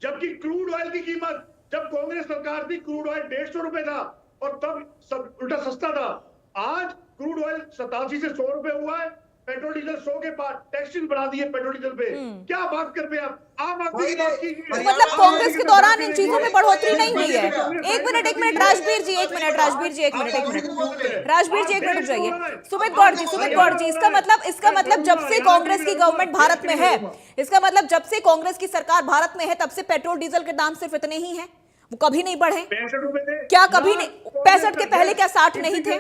जबकि क्रूड ऑयल की कीमत, जब कांग्रेस सरकार थी, क्रूड ऑयल 150 रुपए था और तब सब उल्टा सस्ता था। आज क्रूड ऑयल 87 से 100 रुपए हुआ है, पेट्रोल डीजल 100 के पार, टैक्सेस बढ़ा दिए पेट्रोल डीजल पे। क्या बात करते हैं आप? आम आदमी की बात कीजिए। मतलब कांग्रेस के दौरान इन चीजों में बढ़ोतरी नहीं हुई है। एक मिनट राजवीर जी एक मिनट रुक जाइए। सुमित गौड़ जी, इसका मतलब जब से कांग्रेस की गवर्नमेंट भारत में है, इसका मतलब जब से कांग्रेस की सरकार भारत में है, तब से पेट्रोल डीजल के दाम सिर्फ इतने ही हैं, वो कभी नहीं बढ़े। 65 रुपए थे क्या? कभी नहीं। 65 के पहले क्या 60 नहीं थे?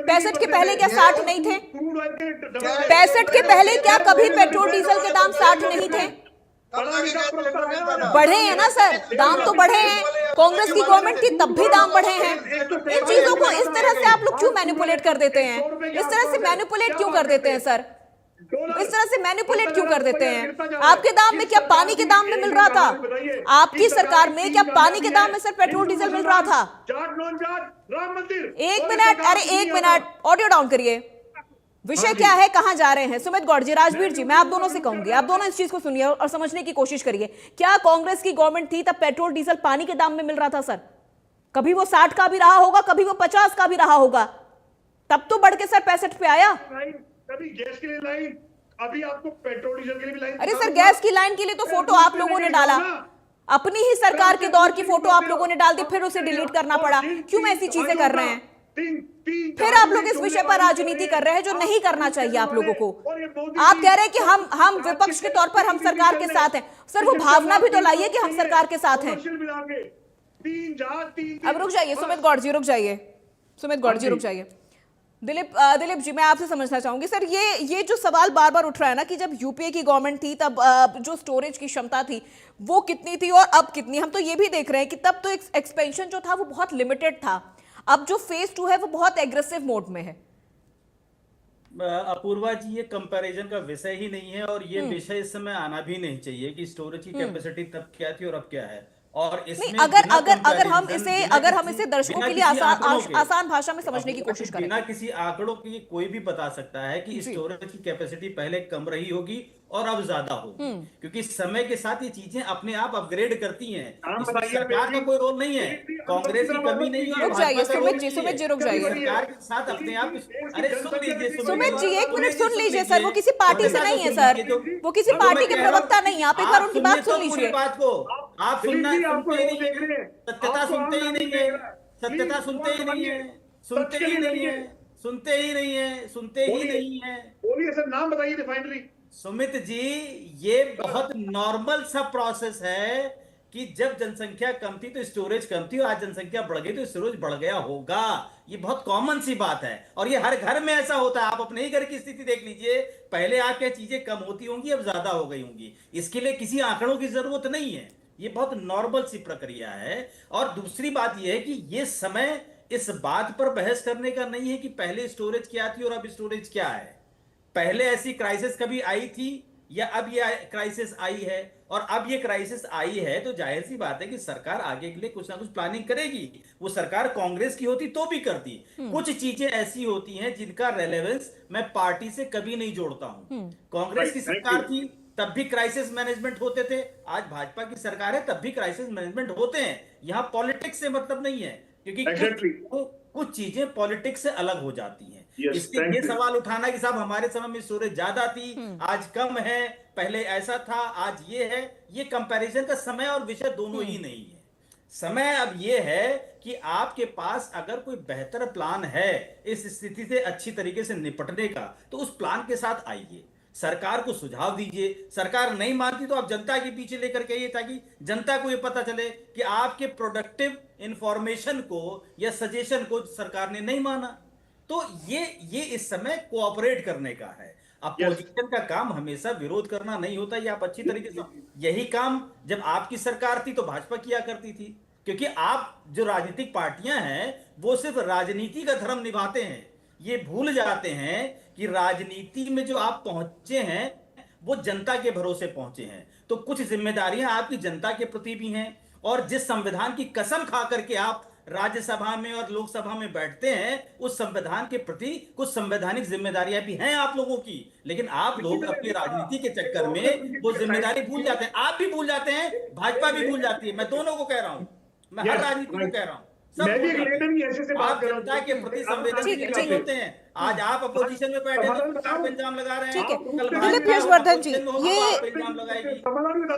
65 के पहले क्या 60 नहीं थे? 65 के पहले क्या कभी पेट्रोल डीजल के दाम 60 नहीं थे? बढ़े हैं ना सर, दाम तो बढ़े हैं। कांग्रेस की गवर्नमेंट थी तब भी दाम बढ़े हैं। इन चीजों को इस तरह से आप लोग क्यों मैनिपुलेट कर देते हैं? इस तरह से मैनिपुलेट क्यों कर देते हैं सर? इस तरह से मैनिपुलेट क्यों कर देते हैं? आपके दाम में क्या पानी के दाम में मिल रहा था? आपकी सरकार में क्या पानी के दाम में सर पेट्रोल डीजल मिल रहा था? एक मिनट, ऑडियो डाउन करिए। विषय क्या है, कहां जा रहे हैं? सुमित गौड़ जी, राजवीर जी, मैं आप दोनों से कहूंगी, आप दोनों इस चीज को सुनिए और समझने की कोशिश करिए। क्या कांग्रेस की गवर्नमेंट थी तब पेट्रोल डीजल पानी के दाम में मिल रहा था सर? कभी वो 60 का भी रहा होगा, कभी वो 50 का भी रहा होगा, तब तो बढ़ के सर 65 पे आया। कभी गैस के लिए लाइन, अभी आपको पेट्रोल डीजल के लिए भी लाइन। अरे सर, गैस की लाइन के लिए तो फोटो आप लोगों ने डाला, अपनी ही सरकार के दौर की फोटो आप लोगों ने डाल दी, फिर उसे डिलीट करना पड़ा। क्यों ऐसी चीजें कर रहे हैं? फिर आप लोग इस विषय पर राजनीति कर रहे हैं जो नहीं करना चाहिए आप लोगों को। आप कह रहे हैं कि हम विपक्ष के तौर पर हम सरकार के साथ हैं। सर, वो भावना भी तो लाइए कि हम सरकार के साथ हैं। अब रुक जाइए सुमित गौड़ जी, रुक जाइए। दिलीप जी, मैं आपसे समझना चाहूंगी सर, ये जो सवाल बार बार उठ रहा है ना कि जब यूपीए की गवर्नमेंट थी तब जो स्टोरेज की क्षमता थी वो कितनी थी और अब कितनी, हम तो ये भी देख रहे हैं कि तब तो एक्सपेंशन जो था वो बहुत लिमिटेड था, अब जो फेज 2 है वो बहुत एग्रेसिव मोड में है। अपूर्वा जी, ये कंपैरिजन का विषय ही नहीं है और ये विषय इस समय आना भी नहीं चाहिए कि स्टोरेज की कैपेसिटी तब क्या थी और अब क्या है। और इसमें नहीं, अगर हम इसे दर्शकों के लिए आसान भाषा में समझने की कोशिश करें, बिना किसी आंकड़ों की कोई भी बता सकता है कि स्टोरेज की कैपेसिटी पहले कम रही होगी और अब ज्यादा होगी, क्योंकि समय के साथ ये चीजें अपने आप अपग्रेड करती हैं। इसमें सरकार का कोई रोल नहीं है, कांग्रेस की कमी नहीं है। रुक जाइए सुमित जी रुक जाइए, सरकार के साथ अपने आप। अरे सुन लीजिए सुमित जी, एक मिनट सुन लीजिए सर, वो किसी पार्टी से नहीं है सर, वो किसी पार्टी के प्रवक्ता नहीं है, आप एक बार उनकी बात सुन लीजिए। बात को आप सुनना सुनते ही नहीं है, सत्यता सुनते ही नहीं है, सत्यता सुनते ही नहीं है, सुनते ही नहीं है, सुनते ही नहीं है, सुनते ही नहीं है। बोलिए सर, नाम बताइए रिफाइनरी। सुमित जी, ये बहुत नॉर्मल सा प्रोसेस है कि जब जनसंख्या कम थी तो स्टोरेज कम थी और आज जनसंख्या बढ़ गई तो स्टोरेज बढ़ गया होगा। ये बहुत कॉमन सी बात है और ये हर घर में ऐसा होता है। आप अपने ही घर की स्थिति देख लीजिए, पहले आके चीजें कम होती होंगी, अब ज्यादा हो गई होंगी। इसके लिए किसी आंकड़ों की जरूरत नहीं है, ये बहुत नॉर्मल सी प्रक्रिया है। और दूसरी बात यह है कि ये समय इस बात पर बहस करने का नहीं है कि पहले स्टोरेज क्या थी और अब स्टोरेज क्या है। पहले ऐसी क्राइसिस कभी आई थी या अब ये क्राइसिस आई है, और अब ये क्राइसिस आई है तो जाहिर सी बात है कि सरकार आगे के लिए कुछ ना कुछ प्लानिंग करेगी। वो सरकार कांग्रेस की होती तो भी करती। कुछ चीजें ऐसी होती हैं जिनका रेलेवेंस मैं पार्टी से कभी नहीं जोड़ता हूं। कांग्रेस की सरकार थी तब भी क्राइसिस मैनेजमेंट होते थे, आज भाजपा की सरकार है तब भी क्राइसिस मैनेजमेंट होते हैं। यहां पॉलिटिक्स से मतलब नहीं है, क्योंकि कुछ चीजें पॉलिटिक्स से अलग हो जाती हैं। इसलिए ये सवाल उठाना कि साहब हमारे समय में स्टोरेज ज्यादा थी, आज कम है, पहले ऐसा था, आज ये है, ये कंपैरिजन का समय और विषय दोनों ही नहीं है। समय अब ये है कि आपके पास अगर कोई बेहतर प्लान है इस स्थिति से अच्छी तरीके से निपटने का, तो उस प्लान के साथ आइए, सरकार को सुझाव दीजिए। सरकार नहीं मानती तो आप जनता के पीछे लेकर के आइए, ताकि जनता को यह पता चले कि आपके प्रोडक्टिव इंफॉर्मेशन को या सजेशन को सरकार ने नहीं माना। तो ये इस समय कोऑपरेट करने का है। अपोजिशन का काम हमेशा विरोध करना नहीं होता, ये आप अच्छी तरीके से, यही काम जब आपकी सरकार थी तो भाजपा किया करती थी, क्योंकि आप जो राजनीतिक पार्टियां हैं वो सिर्फ राजनीति का धर्म निभाते हैं। ये भूल जाते हैं कि राजनीति में जो आप पहुंचे हैं वो जनता के भरोसे पहुंचे हैं, तो कुछ जिम्मेदारियां आपकी जनता के प्रति भी हैं। और जिस संविधान की कसम खा करके आप राज्यसभा में और लोकसभा में बैठते हैं, उस संविधान के प्रति कुछ संवैधानिक जिम्मेदारियां भी हैं आप लोगों की, लेकिन आप लोग अपनी राजनीति के चक्कर में वो जिम्मेदारी भूल जाते हैं। आप भी भूल जाते हैं, भाजपा भी भूल जाती है, मैं दोनों को कह रहा हूं, मैं हर राजनीति को कह रहा हूं। मैं भी ऐसे से बात आप जनता के प्रति संवेदनशील होते हैं। आज आप अपोजिशन में बैठे आप इल्जाम लगा रहे हैं, ठीक है दिलीप यशवर्धन जी, ये इल्जाम लगाएगी।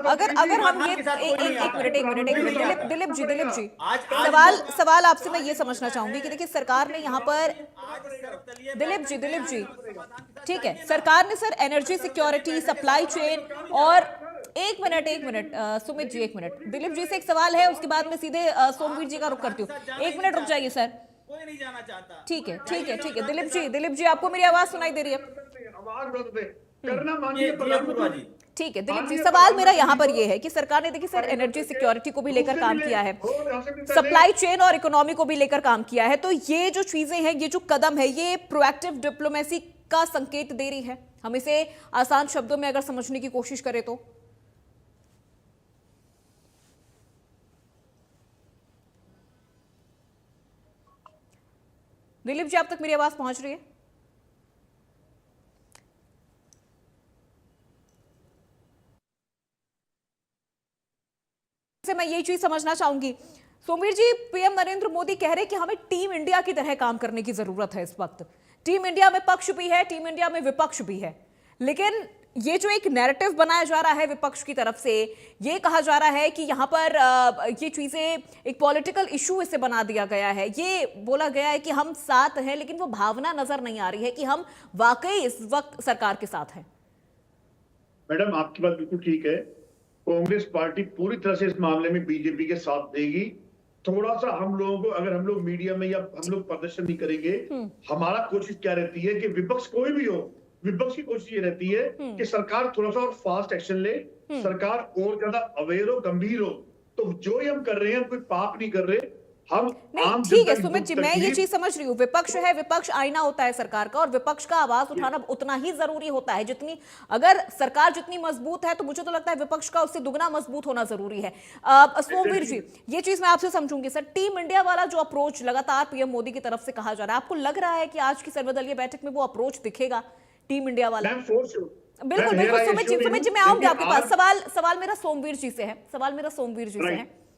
अगर हम ये एक मिनट दिलीप जी सवाल आपसे मैं ये समझना चाहूंगी कि देखिए सरकार ने यहाँ पर, दिलीप जी ठीक है, सरकार ने sir energy security, supply chain और एक मिनट सुमित जी एक मिनट, दिलीप जी से एक सवाल है, उसके बाद मैं सीधे सोमवीर जी का रुख करती हूँ। एक मिनट रुक जाइए सर, कोई नहीं जाना चाहता। ठीक है दिलीप जी आपको मेरी आवाज सुनाई दे रही है? ठीक है दिलीप जी, सवाल मेरा यहाँ पर ये है कि सरकार ने देखिए सर एनर्जी सिक्योरिटी को भी लेकर काम किया है, सप्लाई चेन और इकोनॉमी को भी लेकर काम किया है, तो ये जो चीजें हैं, ये जो कदम है, ये प्रोएक्टिव डिप्लोमेसी का संकेत दे रही है। हम इसे आसान शब्दों में अगर समझने की कोशिश करें तो दिलीप जी, आप तक मेरी आवाज पहुंच रही है? से मैं ये चीज समझना चाहूंगी, सोमवीर जी, पीएम नरेंद्र मोदी कह रहे हैं कि हमें टीम इंडिया की तरह काम करने की जरूरत है। इस वक्त टीम इंडिया में पक्ष भी है, टीम इंडिया में विपक्ष भी है, लेकिन ये जो एक नैरेटिव बनाया जा रहा है विपक्ष की तरफ से, ये कहा जा रहा है कि यहाँ पर ये चीजें एक पॉलिटिकल इशू इसे बना दिया गया है, ये बोला गया है कि हम साथ हैं, लेकिन वो भावना नजर नहीं आ रही है कि हम वाकई इस वक्त सरकार के साथ हैं। मैडम, आपकी बात बिल्कुल ठीक है। कांग्रेस पार्टी पूरी तरह से इस मामले में बीजेपी के साथ देगी थोड़ा सा हम लोगों को, अगर हम लोग मीडिया में या हम लोग प्रदर्शन नहीं करेंगे, हमारा कोशिश क्या रहती है कि विपक्ष कोई भी हो, विपक्ष की कोशिश ये रहती है कि सरकार थोड़ा सा और फास्ट एक्शन ले, सरकार और ज्यादा अवेयर हो, गंभीर हो। तो जो ही हम कर रहे हैं, हम कोई पाप नहीं कर रहे, हम नहीं, ठीक है सुमित जी, मैं ये चीज समझ रही हूँ। विपक्ष है, विपक्ष आईना होता है सरकार का, और विपक्ष का आवाज उठाना उतना ही जरूरी होता है जितनी, अगर सरकार जितनी मजबूत है तो मुझे तो लगता है विपक्ष का उससे दुगना मजबूत होना जरूरी है। सोमवीर जी, ये चीज मैं आपसे समझूंगी। सर, टीम इंडिया वाला जो अप्रोच लगातार पीएम मोदी की तरफ से कहा जा रहा है, आपको लग रहा है कि आज की सर्वदलीय बैठक में वो अप्रोच दिखेगा टीम इंडिया वाला? बिल्कुल बिल्कुल सुमित जी मैं आऊंगी आपके पास। सवाल मेरा सोमवीर जी से है।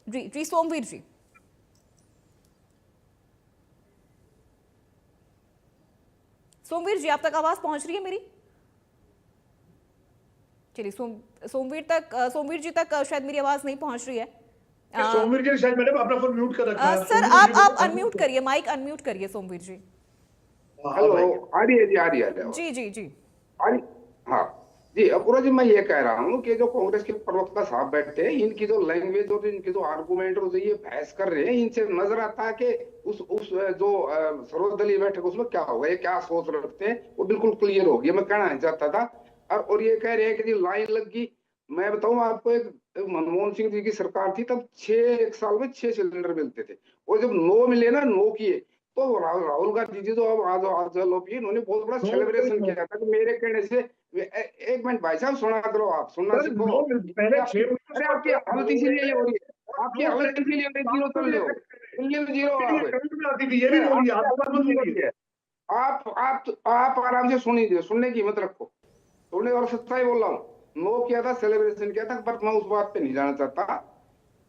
जी सोमवीर जी। सोमवीर जी, आप तक आवाज पहुंच रही है मेरी? चलिए, सोमवीर जी तक शायद मेरी आवाज नहीं पहुंच रही है। सोमवीर जी शायद मैडम अपना फोन म्यूट कर रखा है। सर आप अनम्यूट करिए, माइक अनम्यूट करिए सोमवीर जी। हेलो, आ रही है जी जी जी। हाँ जी, अपूर्वा जी, मैं ये कह रहा हूँ कि जो कांग्रेस के प्रवक्ता साहब बैठे हैं, इनकी जो लैंग्वेज और इनकी जो आर्गुमेंट और जो ये बहस कर रहे हैं, इनसे नजर आता है कि उस जो सर्वदलीय बैठक उसमें क्या होगा, ये क्या सोच रखते हैं, वो बिल्कुल क्लियर हो गया। मैं कहना चाहता था, और ये कह रहे हैं कि जी लाइन लग गई। मैं बताऊं आपको, एक मनमोहन सिंह जी की सरकार थी, तब 1 साल में 6 सिलेंडर मिलते थे, और जब 9 मिले ना, 9 किए, तो राहुल गांधी जी जो अब आज लोग, उन्होंने बहुत बड़ा सेलिब्रेशन किया था कि मेरे कहने से। एक मिनट भाई साहब, सुना करो, आप सुनना सीखो। अरे आपकी हालत इसीलिए हो रही है, आपकी हालत इसीलिए जीरो चल रहे हो, जीरो। आप आराम से सुनिए, सुनने की हिम्मत रखो, सुनने और सच्चाई बोल रहा हूँ। नो किया था, सेलिब्रेशन किया था, पर मैं उस बात पे नहीं जाना चाहता।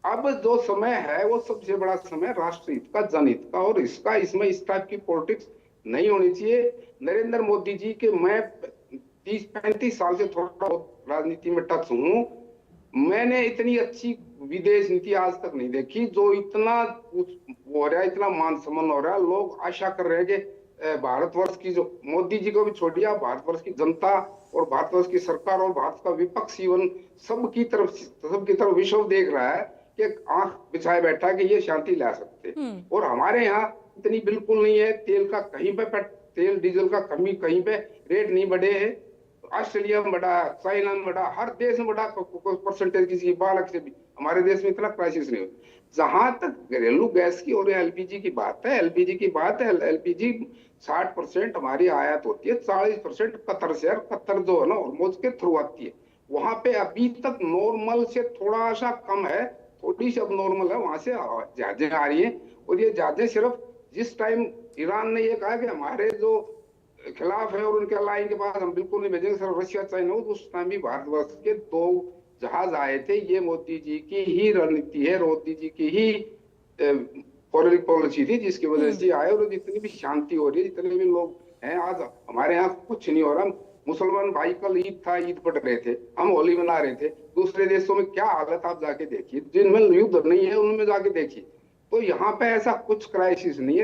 अब जो समय है वो सबसे बड़ा समय राष्ट्र हित का, जनहित का, और इसमें इस टाइप की पॉलिटिक्स नहीं होनी चाहिए। नरेंद्र मोदी जी के, मैं 30-35 साल से थोड़ा बहुत राजनीति में टच हूँ, मैंने इतनी अच्छी विदेश नीति आज तक नहीं देखी। जो इतना हो रहा है, इतना मान सम्मान हो रहा है, लोग आशा कर रहे हैं कि भारतवर्ष की, जो मोदी जी को भी छोड़िए, भारतवर्ष की जनता और भारतवर्ष की सरकार और भारत का विपक्ष, इवन सबकी तरफ विश्व देख रहा है कि आंख बिछाए बैठा है कि ये शांति ला सकते। और हमारे यहाँ इतनी बिल्कुल नहीं है। तेल का कहीं पे, तेल डीजल का कमी कहीं पे, रेट नहीं बढ़े हैं। ऑस्ट्रेलिया में बढ़ा, चाइना में बढ़ा, हर देश में बढ़ा, परसेंटेज किसी बालक से भी। हमारे देश में इतना क्राइसिस नहीं हो। जहां तक घरेलू गैस की और एलपीजी की बात है, एलपीजी 60% हमारी आयात होती है, 40% कतर से, और कतर जो है ना हॉर्मोज के थ्रू आती है। वहां पे अभी तक नॉर्मल से थोड़ा सा कम है, थोड़ी सी अब नॉर्मल है, वहां से जहाजें आ रही हैं। और ये जहाजें सिर्फ जिस टाइम ईरान ने ये कहा कि हमारे जो खिलाफ है और उनके लाइन के पास हम बिल्कुल नहीं भेजेंगे, सिर्फ रशिया चाइना, उस टाइम भी भारतवर्ष के 2 जहाज आए थे। ये मोदी जी की ही रणनीति है, मोदी जी की ही फॉरेन पॉलिसी थी, जिसकी वजह से आए। और जितनी भी शांति हो रही है, जितने भी लोग हैं, आज हमारे यहाँ कुछ नहीं हो रहा। मुसलमान भाई कल ईद था, ईद पढ़ रहे थे, हम होली मना रहे थे। दूसरे देशों में क्या हालत, आप जाके देखिए, जिनमें युद्ध नहीं है उनमें जाके देखिए। तो यहाँ पे ऐसा कुछ क्राइसिस नहीं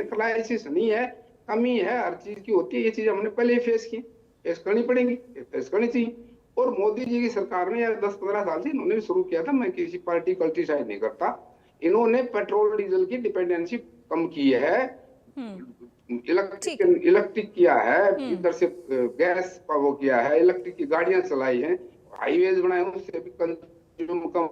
है, कमी है, हर चीज की होती है। ये चीज हमने पहले ही फेस करनी पड़ेगी, फेस करनी चाहिए। और मोदी जी की सरकार ने 10-15 साल से इन्होंने भी शुरू किया था, मैं किसी पार्टी क्रिटिसाइज नहीं करता, इन्होंने पेट्रोल डीजल की डिपेंडेंसी कम की है, इलेक्ट्रिक किया है, इधर से गैस का वो किया है, इलेक्ट्रिक की गाड़ियां चलाई हैं, हाईवेज बनाए, उससे भी कंज्यूम कम।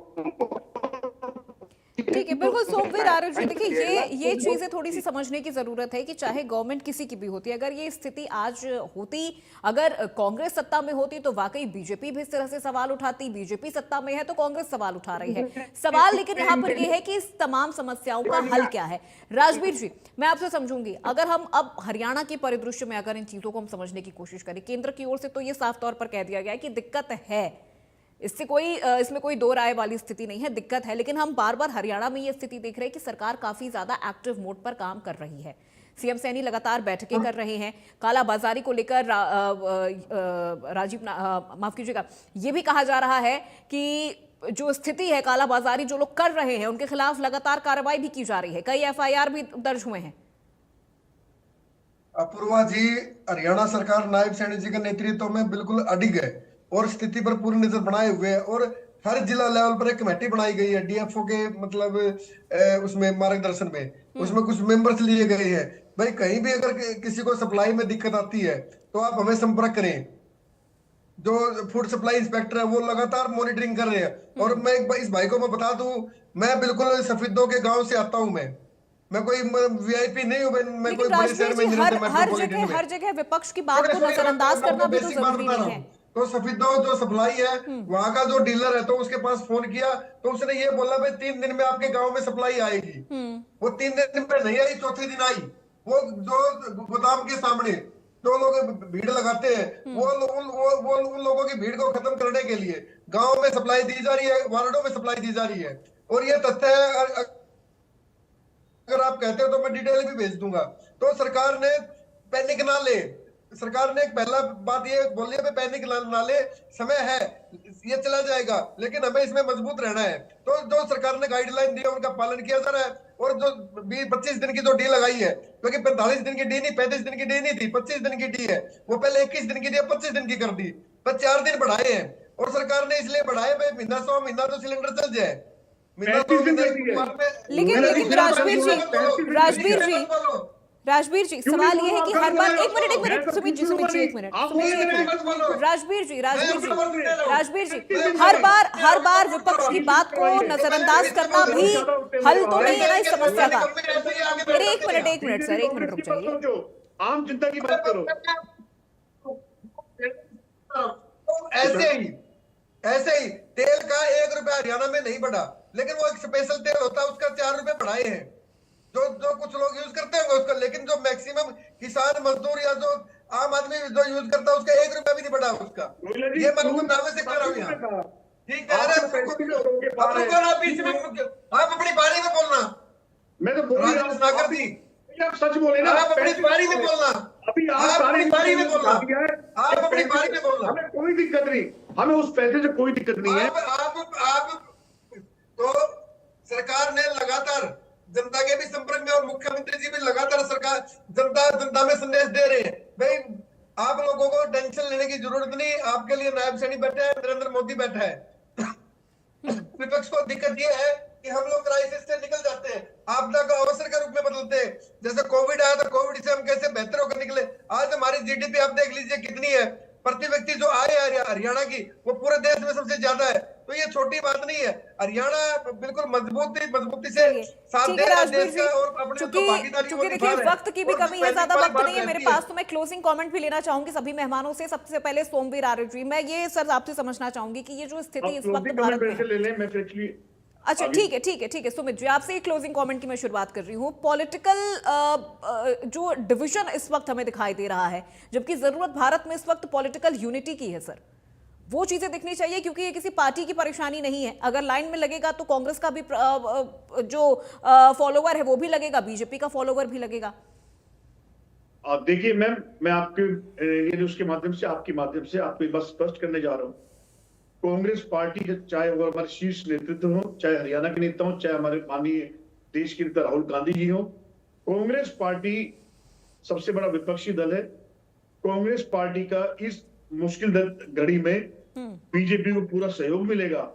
ठीक है, बिल्कुल सोमवीर आर्य जी, देखिए ये चीजें थोड़ी सी समझने की जरूरत है कि चाहे गवर्नमेंट किसी की भी होती है, अगर ये स्थिति आज होती, अगर कांग्रेस सत्ता में होती तो वाकई बीजेपी भी इस तरह से सवाल उठाती। बीजेपी सत्ता में है तो कांग्रेस सवाल उठा रही है। सवाल लेकिन यहाँ पर ये है कि इस तमाम समस्याओं का हल क्या है। राजवीर जी, मैं आपसे समझूंगी, अगर हम अब हरियाणा के परिदृश्य में अगर इन चीजों को हम समझने की कोशिश करें, केंद्र की ओर से तो ये साफ तौर पर कह दिया गया है कि दिक्कत है, इसमें कोई दो राय वाली स्थिति नहीं है, दिक्कत है। लेकिन हम बार बार हरियाणा में ये स्थिति देख रहे हैं कि सरकार काफी ज्यादा एक्टिव मोड पर काम कर रही है। सीएम सैनी लगातार बैठकें कर रहे हैं। कालाबाजारी को लेकर माफ कीजिएगा, ये भी कहा जा रहा है कि जो स्थिति है, कालाबाजारी जो लोग कर रहे हैं उनके खिलाफ लगातार कार्रवाई भी की जा रही है, कई FIR भी दर्ज हुए हैं। अपूर्वा जी, हरियाणा सरकार नायब सैनी जी के नेतृत्व में बिल्कुल अडिग है और स्थिति पर पूरी नजर बनाए हुए है। और हर जिला लेवल पर एक कमेटी बनाई गई है डीएफओ के मतलब उसमें मार्गदर्शन में, उसमें कुछ मेंबर्स लिए गए हैं। भाई कहीं भी अगर किसी को सप्लाई में दिक्कत आती है तो आप हमें संपर्क करें। जो फूड सप्लाई इंस्पेक्टर है वो लगातार मॉनिटरिंग कर रहे हैं। और मैं इस भाई को मैं बता दूं, मैं बिल्कुल सफेदों के गांव से आता हूं। मैं कोई वीआईपी नहीं हूं, मैं कोई बड़े शहर में नहीं रहता। हर जगह विपक्ष की बात को नजरअंदाज करना भी तो जरूरी नहीं है। तो सफेदों जो सप्लाई है वहां का जो डीलर है तो उसके पास फोन किया तो उसने ये बोला भाई 3 दिन में आपके गांव में सप्लाई आएगी। वो 3 दिन में नहीं आई, चौथे दिन आई। वो जो गोदाम के सामने जो लोग भीड़ लगाते हैं वो उन लोगों की भीड़ को खत्म करने के लिए गांव में सप्लाई दी जा रही है, वार्डों में सप्लाई दी जा रही है। और ये तथ्य है, अगर आप कहते हो तो मैं डिटेल भी भेज दूंगा। तो सरकार ने पैनिक ना ले, सरकार ने एक पहला बात ये बोली है पैनिक ना ले, समय है, ये चला जाएगा, लेकिन हमें इसमें मजबूत रहना है। तो जो सरकार ने गाइडलाइन दी है उनका पालन किया जा रहा है। और जो 25 दिन की जो डी लगाई है, क्योंकि 45 दिन की डी नहीं, 35 दिन की डी नहीं थी, 25 दिन की डी है। वो पहले 21 दिन की थी, 25 दिन की कर दी, पर 4 दिन बढ़ाए हैं। और सरकार ने इसलिए बढ़ाए भाई महीना 100 महीना तो सिलेंडर चल जाए। लेकिन राजवीर जी सवाल ये है कि हर बार एक मिनट सुमित जी एक मिनट राजवीर जी हर बार विपक्ष की बात को नजरअंदाज करना भी हल तो नहीं है ना इस समस्या का। मेरे एक मिनट सर, एक मिनट रुक जाइए। आम जनता की बात करो। ऐसे ही तेल का 1 रुपया हरियाणा में नहीं बढ़ा, लेकिन वो एक स्पेशल तेल होता है उसका 4 रुपए बढ़ाए हैं, जो कुछ लोग यूज करते हैं उसका। लेकिन जो मैक्सिमम किसान मजदूर या जो आम आदमी जो यूज करता है उसका 1 रुपया भी नहीं बढ़ा उसका। ये मैं आपको दावे से कह रहा हूँ यहाँ। ठीक है, आप अपनी बारी में बोलना। मैं तो बोल रहा हूँ आप सच बोले ना, आप अपनी बारी में बोलना। अभी आप अपनी बारी में बोलना, आप अपनी बारी में बोलना। हमें कोई दिक्कत नहीं, हमें उस पैसे से कोई दिक्कत नहीं है। आप तो सरकार ने लगातार जनता के भी संपर्क में और मुख्यमंत्री जी भी लगातार सरकार जनता में संदेश दे रहे हैं भाई आप लोगों को टेंशन लेने की जरूरत नहीं। आपके लिए नायब सैनी बैठे हैं, नरेंद्र मोदी बैठा है। विपक्ष को दिक्कत ये है कि हम लोग क्राइसिस से निकल जाते हैं, आपदा को अवसर के रूप में बदलते हैं। जैसे कोविड आया था, कोविड से हम कैसे बेहतर होकर निकले। आज हमारी जीडीपी आप देख लीजिए कितनी है, प्रति व्यक्ति जो आय है हरियाणा की वो पूरे देश में सबसे ज्यादा है। तो ये छोटी बात नहीं है। हरियाणा बिल्कुल मजबूती से साथ दे रहा है देश का और अपने चूंकि देखिए वक्त की भी कमी है, ज्यादा वक्त नहीं है मेरे पास, तो मैं क्लोजिंग कमेंट भी लेना चाहूंगी सभी मेहमानों से। सबसे पहले सोमवीर आर्य जी, मैं ये सर आपसे समझना चाहूंगी कि ये जो स्थिति इस वक्त भारत में, अच्छा ठीक है सुमित जी, आपसे एक क्लोजिंग कमेंट की मैं शुरुआत कर रही हूँ। पॉलिटिकल जो डिवीजन इस वक्त हमें दिखाई दे रहा है, जबकि जरूरत भारत में इस वक्त पॉलिटिकल यूनिटी की है सर। वो चीजें दिखनी चाहिए, क्योंकि ये किसी पार्टी की परेशानी नहीं है। अगर लाइन में लगेगा तो कांग्रेस का भी जो फॉलोवर है वो भी लगेगा, बीजेपी का फॉलोवर भी लगेगा। देखिए मैम, मैं आपके ये न्यूज के माध्यम से आपके माध्यम से आपको बस स्पष्ट करने जा रहा हूँ। कांग्रेस पार्टी के चाहे वो हमारे शीर्ष नेतृत्व हो, चाहे हरियाणा के नेता हो, चाहे हमारे माननीय देश के नेता राहुल गांधी जी हो, कांग्रेस पार्टी सबसे बड़ा विपक्षी दल है। कांग्रेस पार्टी का इस मुश्किल घड़ी में बीजेपी को पूरा सहयोग मिलेगा,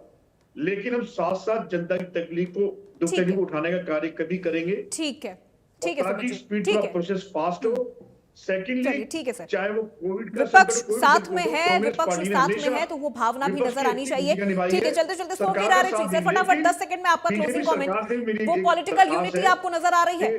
लेकिन हम साथ साथ जनता की तकलीफ को दुख तकलीफ उठाने का कार्य कभी करेंगे। ठीक है ताकि स्पीड का प्रोसेस फास्ट हो। सेकेंडली, ठीक है सर, चाहे वो कोविड का विपक्ष साथ में है, विपक्ष साथ में है, तो वो भावना भी नजर आनी चाहिए। ठीक है, चलते चलते सोमवीर आर्य जी सर, फटाफट 10 सेकंड में आपका क्लोजिंग कमेंट। वो पॉलिटिकल यूनिटी आपको नजर आ रही है?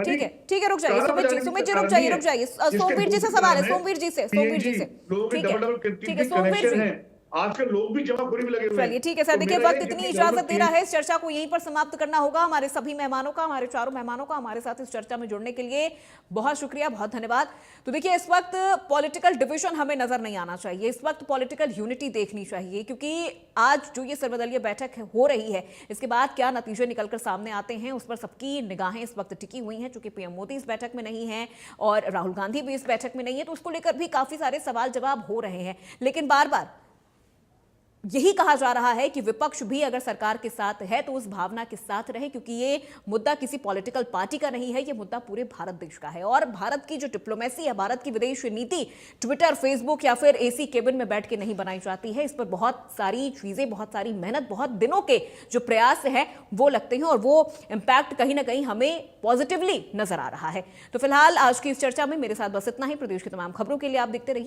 ठीक है रुक जाइए सुमित जी रुक जाइए। सोमवीर जी से सवाल है, सोमवीर जी से ठीक है सोमवीर जी। आजकल लोग भी जमाखोरी में लगे हुए हैं। चलिए ठीक है सर, देखिए वक्त इतनी इजाजत दे रहा है, इस चर्चा को यहीं पर समाप्त करना होगा। हमारे सभी मेहमानों का, हमारे चारों मेहमानों का हमारे साथ इस चर्चा में जुड़ने के लिए बहुत शुक्रिया, बहुत धन्यवाद। तो देखिए इस वक्त पॉलिटिकल डिवीजन हमें नजर नहीं आना चाहिए, इस वक्त पॉलिटिकल यूनिटी देखनी चाहिए, क्योंकि आज जो ये सर्वदलीय बैठक हो रही है इसके बाद क्या नतीजे निकलकर सामने आते हैं उस पर सबकी निगाहें इस वक्त टिकी हुई हैं। चूंकि पीएम मोदी इस बैठक में नहीं है और राहुल गांधी भी इस बैठक में नहीं है, तो उसको लेकर भी काफी सारे सवाल जवाब हो रहे हैं। लेकिन बार बार यही कहा जा रहा है कि विपक्ष भी अगर सरकार के साथ है तो उस भावना के साथ रहे, क्योंकि ये मुद्दा किसी पॉलिटिकल पार्टी का नहीं है, ये मुद्दा पूरे भारत देश का है। और भारत की जो डिप्लोमेसी है, भारत की विदेश नीति ट्विटर, फेसबुक या फिर एसी केबिन में बैठ के नहीं बनाई जाती है। इस पर बहुत सारी चीजें, बहुत सारी मेहनत, बहुत दिनों के जो प्रयास है वो लगते हैं और वो इंपैक्ट कहीं ना कहीं हमें पॉजिटिवली नजर आ रहा है। तो फिलहाल आज की इस चर्चा में मेरे साथ बस इतना ही। प्रदेश की तमाम खबरों के लिए आप देखते रहिए